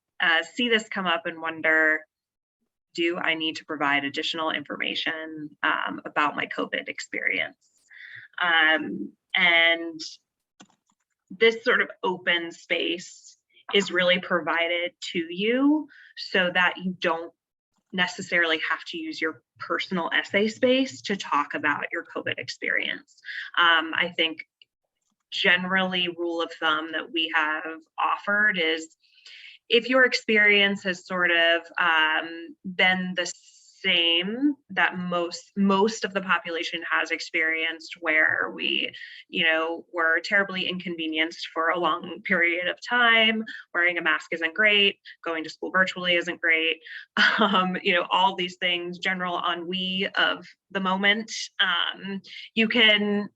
see this come up and wonder, do I need to provide additional information about my COVID experience? And this sort of open space is really provided to you so that you don't necessarily have to use your personal essay space to talk about your COVID experience. I think generally rule of thumb that we have offered is if your experience has sort of been the same that most of the population has experienced, where we, were terribly inconvenienced for a long period of time, wearing a mask isn't great, going to school virtually isn't great, all these things, general ennui of the moment, you can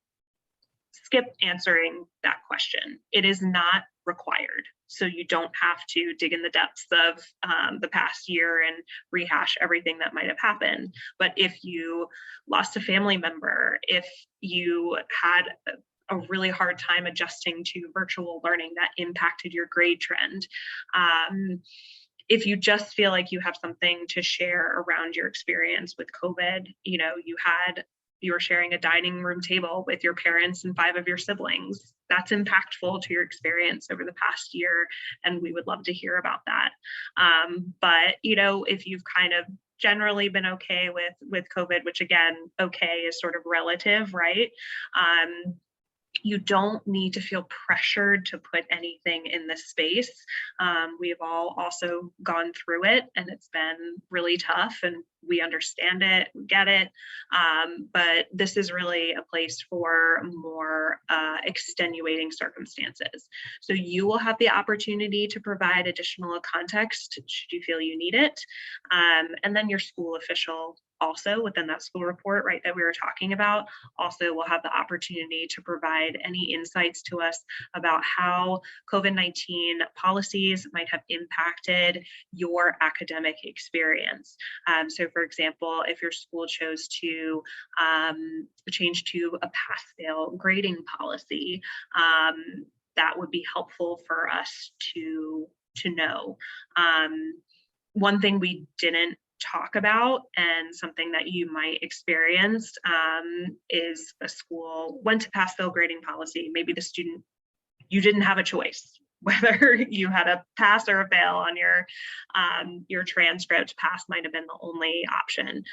skip answering that question. It is not required. So you don't have to dig in the depths of the past year and rehash everything that might have happened. But if you lost a family member, if you had a really hard time adjusting to virtual learning that impacted your grade trend, if you just feel like you have something to share around your experience with COVID, you were sharing a dining room table with your parents and 5 of your siblings. That's impactful to your experience over the past year, and we would love to hear about that. But if you've kind of generally been okay with COVID, which again, okay is sort of relative, right? You don't need to feel pressured to put anything in this space. We've all also gone through it, and it's been really tough, and we understand it, we get it. But this is really a place for more extenuating circumstances. So you will have the opportunity to provide additional context should you feel you need it. And then your school official also within that school report, right, that we were talking about, also will have the opportunity to provide any insights to us about how COVID-19 policies might have impacted your academic experience. So for example, if your school chose to change to a pass-fail grading policy, that would be helpful for us to know. One thing we didn't talk about, and something that you might experience, is a school went to pass-fail grading policy. Maybe the student, you didn't have a choice whether you had a pass or a fail on your transcript. Pass might have been the only option.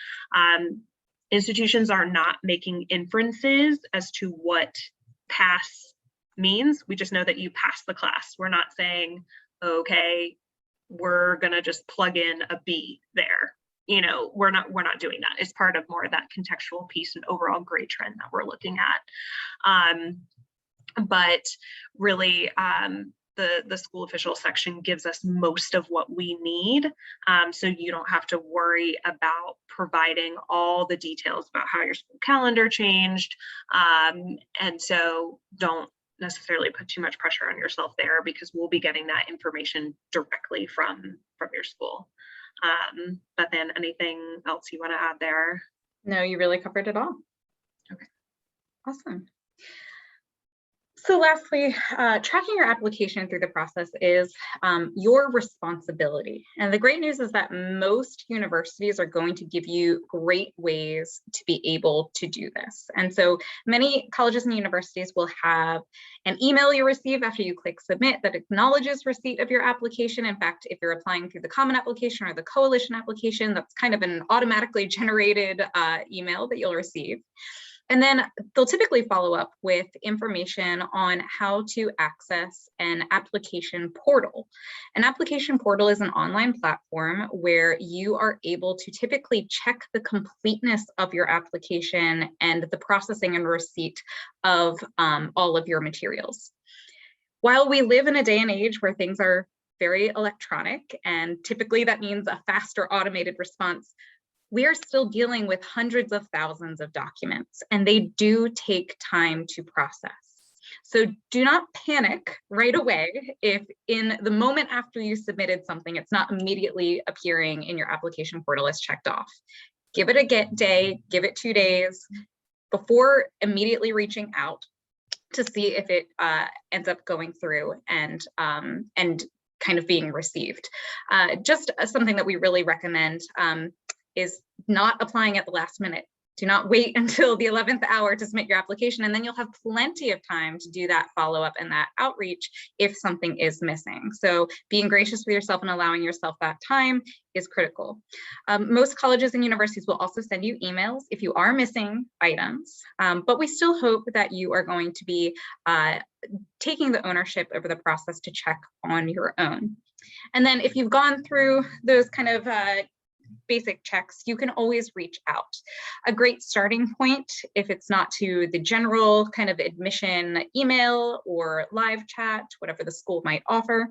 Institutions are not making inferences as to what pass means. We just know that you passed the class. We're not saying, okay, we're gonna just plug in a B there. We're not doing that. It's part of more of that contextual piece and overall grade trend that we're looking at. But really, the school official section gives us most of what we need. So you don't have to worry about providing all the details about how your school calendar changed. And so don't necessarily put too much pressure on yourself there, because we'll be getting that information directly from your school. But then anything else you want to add there? No, you really covered it all. Okay. Awesome. So lastly, tracking your application through the process is your responsibility. And the great news is that most universities are going to give you great ways to be able to do this. And so many colleges and universities will have an email you receive after you click submit that acknowledges receipt of your application. In fact, if you're applying through the Common Application or the Coalition application, that's kind of an automatically generated email that you'll receive. And then they'll typically follow up with information on how to access an application portal. An application portal is an online platform where you are able to typically check the completeness of your application and the processing and receipt of all of your materials. While we live in a day and age where things are very electronic, and typically that means a faster automated response, we are still dealing with hundreds of thousands of documents, and they do take time to process. So do not panic right away if in the moment after you submitted something, it's not immediately appearing in your application portal as checked off. Give it a day, give it 2 days before immediately reaching out to see if it ends up going through and kind of being received. Just something that we really recommend is not applying at the last minute. Do not wait until the 11th hour to submit your application, and then you'll have plenty of time to do that follow-up and that outreach if something is missing. So being gracious with yourself and allowing yourself that time is critical. Most colleges and universities will also send you emails if you are missing items, but we still hope that you are going to be taking the ownership over the process to check on your own. And then if you've gone through those kind of basic checks, you can always reach out. A great starting point, if it's not to the general kind of admission email or live chat, whatever the school might offer,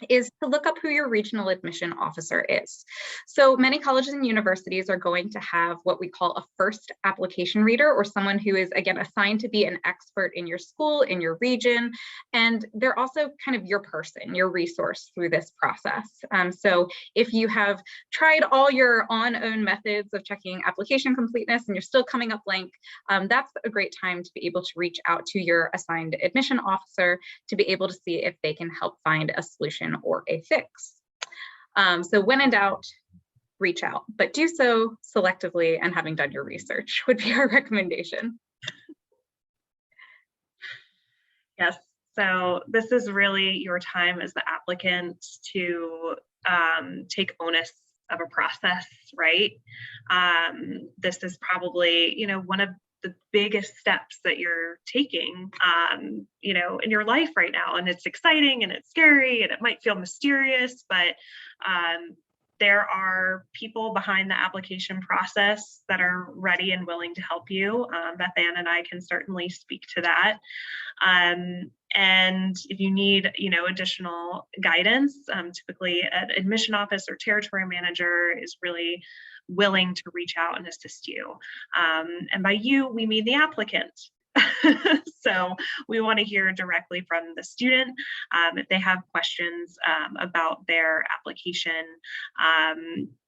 is to look up who your regional admission officer is. So many colleges and universities are going to have what we call a first application reader, or someone who is, again, assigned to be an expert in your school, in your region, and they're also kind of your person, your resource through this process. So if you have tried all your own methods of checking application completeness and you're still coming up blank, that's a great time to be able to reach out to your assigned admission officer to be able to see if they can help find a solution or a fix. So when in doubt, reach out, but do so selectively and having done your research would be our recommendation. Yes, so this is really your time as the applicant to take onus of a process, right? This is probably, one of the biggest steps that you're taking, in your life right now. And it's exciting and it's scary and it might feel mysterious, but there are people behind the application process that are ready and willing to help you. Beth Ann and I can certainly speak to that. And if you need, additional guidance, typically an admission office or territory manager is really willing to reach out and assist you. And by you, we mean the applicant. So we want to hear directly from the student if they have questions about their application.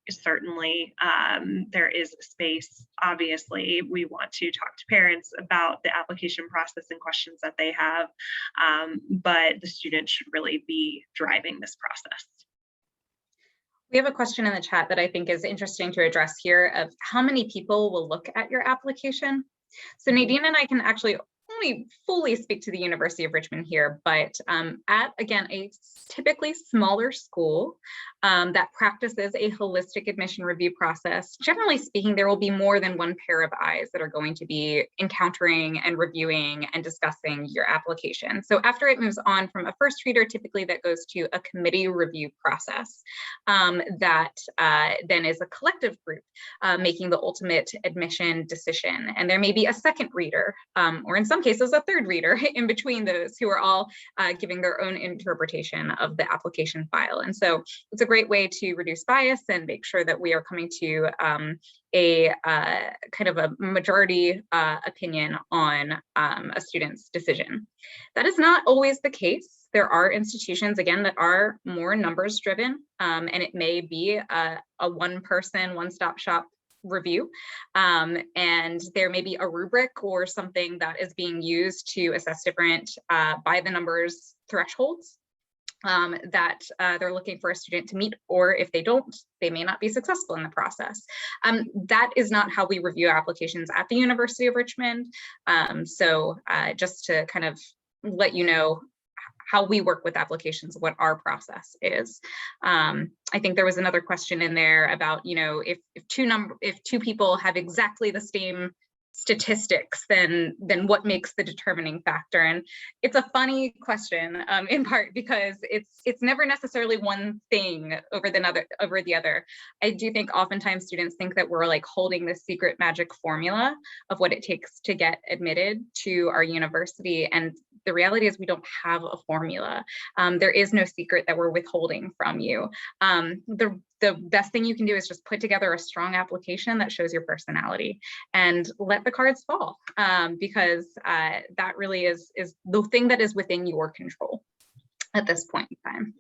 Certainly, there is space. Obviously, we want to talk to parents about the application process and questions that they have, but the student should really be driving this process. We have a question in the chat that I think is interesting to address here of how many people will look at your application. So Nadine and I can actually only fully speak to the University of Richmond here, but at, again, a typically smaller school that practices a holistic admission review process, generally speaking, there will be more than one pair of eyes that are going to be encountering and reviewing and discussing your application. So after it moves on from a first reader, typically that goes to a committee review process that then is a collective group making the ultimate admission decision. And there may be a second reader, or in some cases, case, as a third reader in between those who are all giving their own interpretation of the application file. And so it's a great way to reduce bias and make sure that we are coming to a kind of a majority opinion on a student's decision. That is not always the case. There are institutions, again, that are more numbers driven, and it may be a one-person, one-stop shop review, and there may be a rubric or something that is being used to assess different by the numbers thresholds that they're looking for a student to meet, or if they don't, they may not be successful in the process. That is not how we review applications at the University of Richmond. So just to kind of let you know how we work with applications, what our process is. I think there was another question in there about, you know, if two people have exactly the same statistics, then what makes the determining factor? And it's a funny question, in part because it's never necessarily one thing over the other. I do think oftentimes students think that we're like holding this secret magic formula of what it takes to get admitted to our university, and the reality is we don't have a formula. There is no secret that we're withholding from you. The best thing you can do is just put together a strong application that shows your personality and let the cards fall, because that really is the thing that is within your control at this point in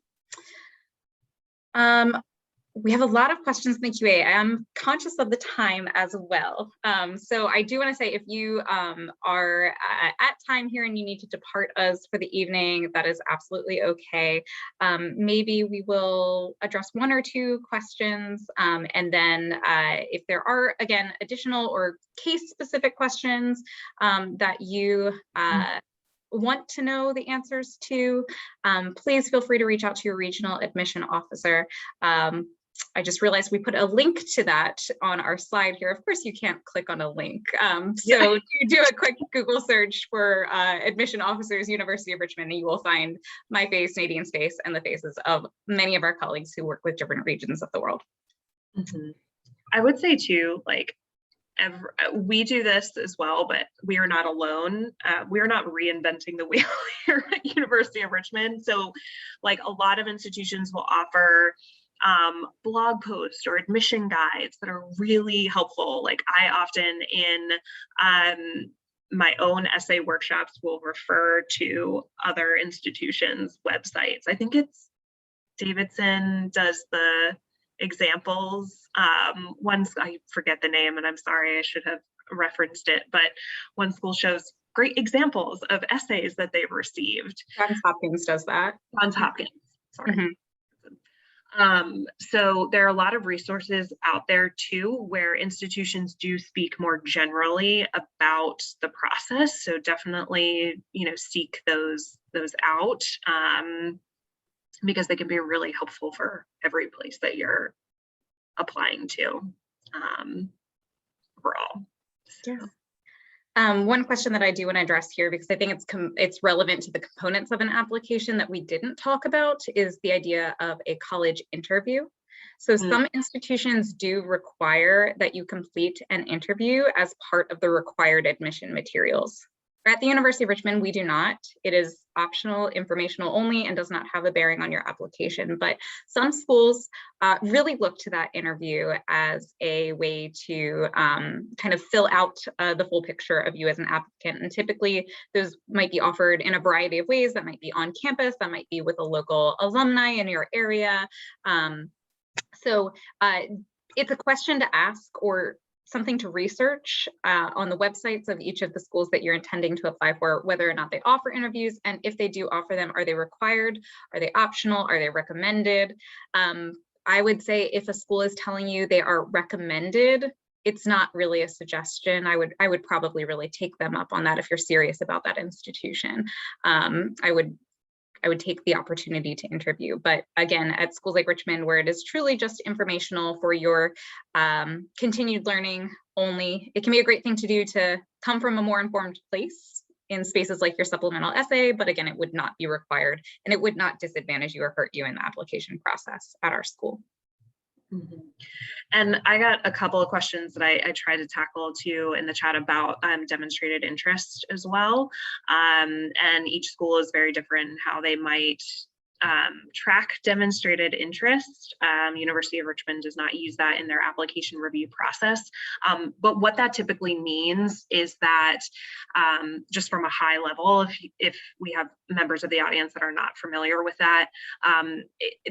time. We have a lot of questions in the QA. I am conscious of the time as well. So I do want to say, if you are at time here and you need to depart us for the evening, that is absolutely okay. Maybe we will address one or two questions. And then if there are, again, additional or case-specific questions that you want to know the answers to, please feel free to reach out to your regional admission officer. I just realized we put a link to that on our slide here. Of course, you can't click on a link. So you do a quick Google search for admission officers, University of Richmond, and you will find my face, Nadine's face, and the faces of many of our colleagues who work with different regions of the world. Mm-hmm. I would say too, like, we do this as well, but we are not alone. We are not reinventing the wheel here at University of Richmond. So like a lot of institutions will offer blog posts or admission guides that are really helpful. Like I often in my own essay workshops will refer to other institutions' websites. I think it's Davidson does the examples. One's, I forget the name and I'm sorry, I should have referenced it, but one school shows great examples of essays that they've received. Johns Hopkins does that. Johns Hopkins, sorry. Mm-hmm. So there are a lot of resources out there too, where institutions do speak more generally about the process. So definitely, you know, seek those out, because they can be really helpful for every place that you're applying to, overall. So. Yeah. One question that I do want to address here, because I think it's relevant to the components of an application that we didn't talk about, is the idea of a college interview. So some institutions do require that you complete an interview as part of the required admission materials. At the University of Richmond, we do not. It is optional, informational only, and does not have a bearing on your application. But some schools really look to that interview as a way to kind of fill out the full picture of you as an applicant. And typically, those might be offered in a variety of ways. That might be on campus, that might be with a local alumni in your area. So it's a question to ask, or something to research on the websites of each of the schools that you're intending to apply for, whether or not they offer interviews, and if they do offer them, are they required? Are they optional? Are they recommended? I would say if a school is telling you they are recommended, it's not really a suggestion. I would probably really take them up on that if you're serious about that institution. I would take the opportunity to interview. But again, at schools like Richmond, where it is truly just informational for your continued learning only, it can be a great thing to do to come from a more informed place in spaces like your supplemental essay. But again, it would not be required, and it would not disadvantage you or hurt you in the application process at our school. Mhm. And I got a couple of questions that I tried to tackle too in the chat about demonstrated interest as well. And each school is very different in how they might track demonstrated interest. University of Richmond does not use that in their application review process. But what that typically means is that just from a high level, if we have members of the audience that are not familiar with that,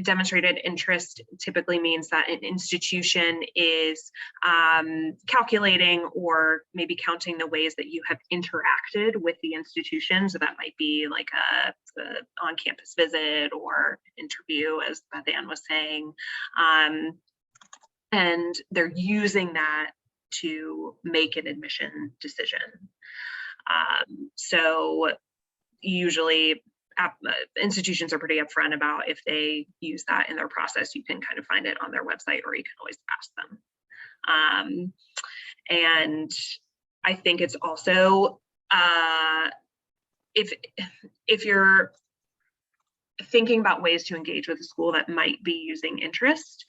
demonstrated interest typically means that an institution is calculating or maybe counting the ways that you have interacted with the institution. So that might be like a on-campus visit or interview, as Beth Ann was saying. And they're using that to make an admission decision. So usually institutions are pretty upfront about if they use that in their process. You can kind of find it on their website, or you can always ask them. And I think it's also, if you're thinking about ways to engage with a school that might be using interest,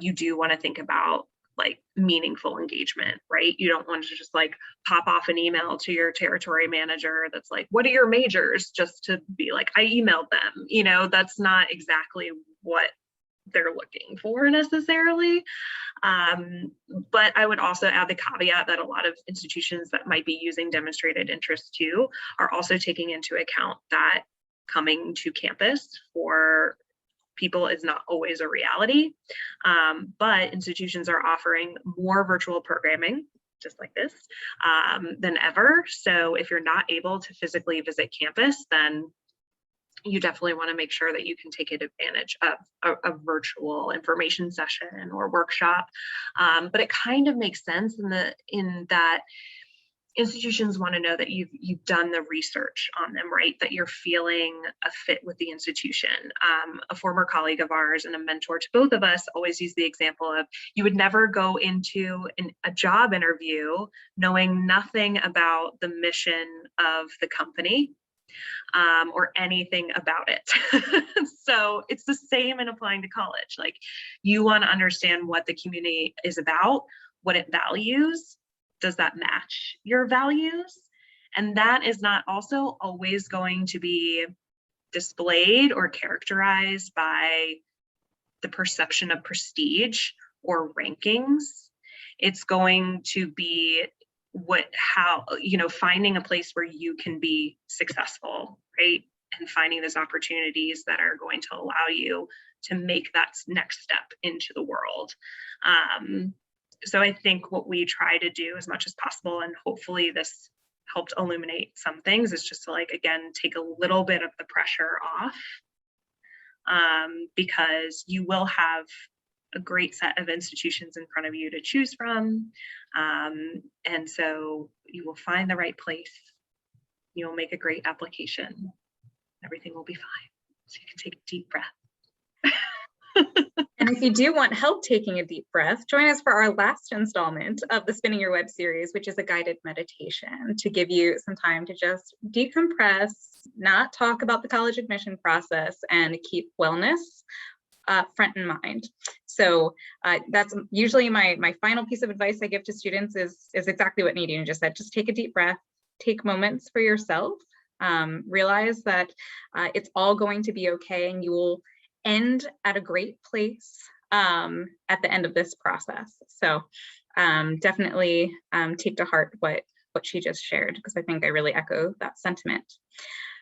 you do want to think about like meaningful engagement, right? You don't want to just like pop off an email to your territory manager that's like, what are your majors? Just to be like, I emailed them. You know, that's not exactly what they're looking for necessarily. But I would also add the caveat that a lot of institutions that might be using demonstrated interest too are also taking into account that coming to campus for people is not always a reality. But institutions are offering more virtual programming, just like this, than ever. So if you're not able to physically visit campus, then you definitely want to make sure that you can take advantage of a virtual information session or workshop. But it kind of makes sense in that institutions want to know that you've done the research on them, right? That you're feeling a fit with the institution. A former colleague of ours and a mentor to both of us always used the example of, you would never go into a job interview knowing nothing about the mission of the company or anything about it. So it's the same in applying to college. Like, you want to understand what the community is about, what it values. Does that match your values? And that is not also always going to be displayed or characterized by the perception of prestige or rankings. It's going to be finding a place where you can be successful, right? And finding those opportunities that are going to allow you to make that next step into the world. So I think what we try to do as much as possible, and hopefully this helped illuminate some things, is just to, like, again, take a little bit of the pressure off, because you will have a great set of institutions in front of you to choose from. And so you will find the right place. You will make a great application. Everything will be fine. So you can take a deep breath. And if you do want help taking a deep breath, join us for our last installment of the Spinning Your Web series, which is a guided meditation to give you some time to just decompress, not talk about the college admission process, and keep wellness front in mind. So that's usually my final piece of advice I give to students is exactly what Nadine just said. Just take a deep breath, take moments for yourself, realize that it's all going to be okay, and you will end at a great place at the end of this process. So definitely take to heart what she just shared, because I think I really echo that sentiment.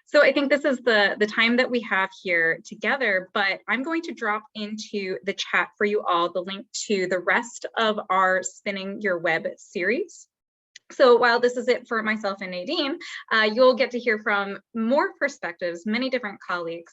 So I think this is the time that we have here together, but I'm going to drop into the chat for you all the link to the rest of our Spinning Your Web series. So while this is it for myself and Nadine, you'll get to hear from more perspectives, many different colleagues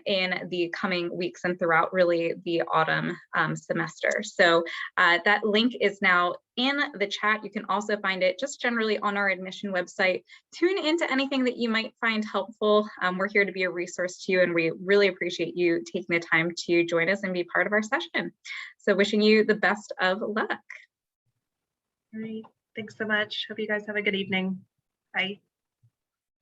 in the coming weeks and throughout really the autumn semester. So that link is now in the chat. You can also find it just generally on our admission website. Tune into anything that you might find helpful. We're here to be a resource to you, and we really appreciate you taking the time to join us and be part of our session. So wishing you the best of luck. All right. Thanks so much. Hope you guys have a good evening. Bye.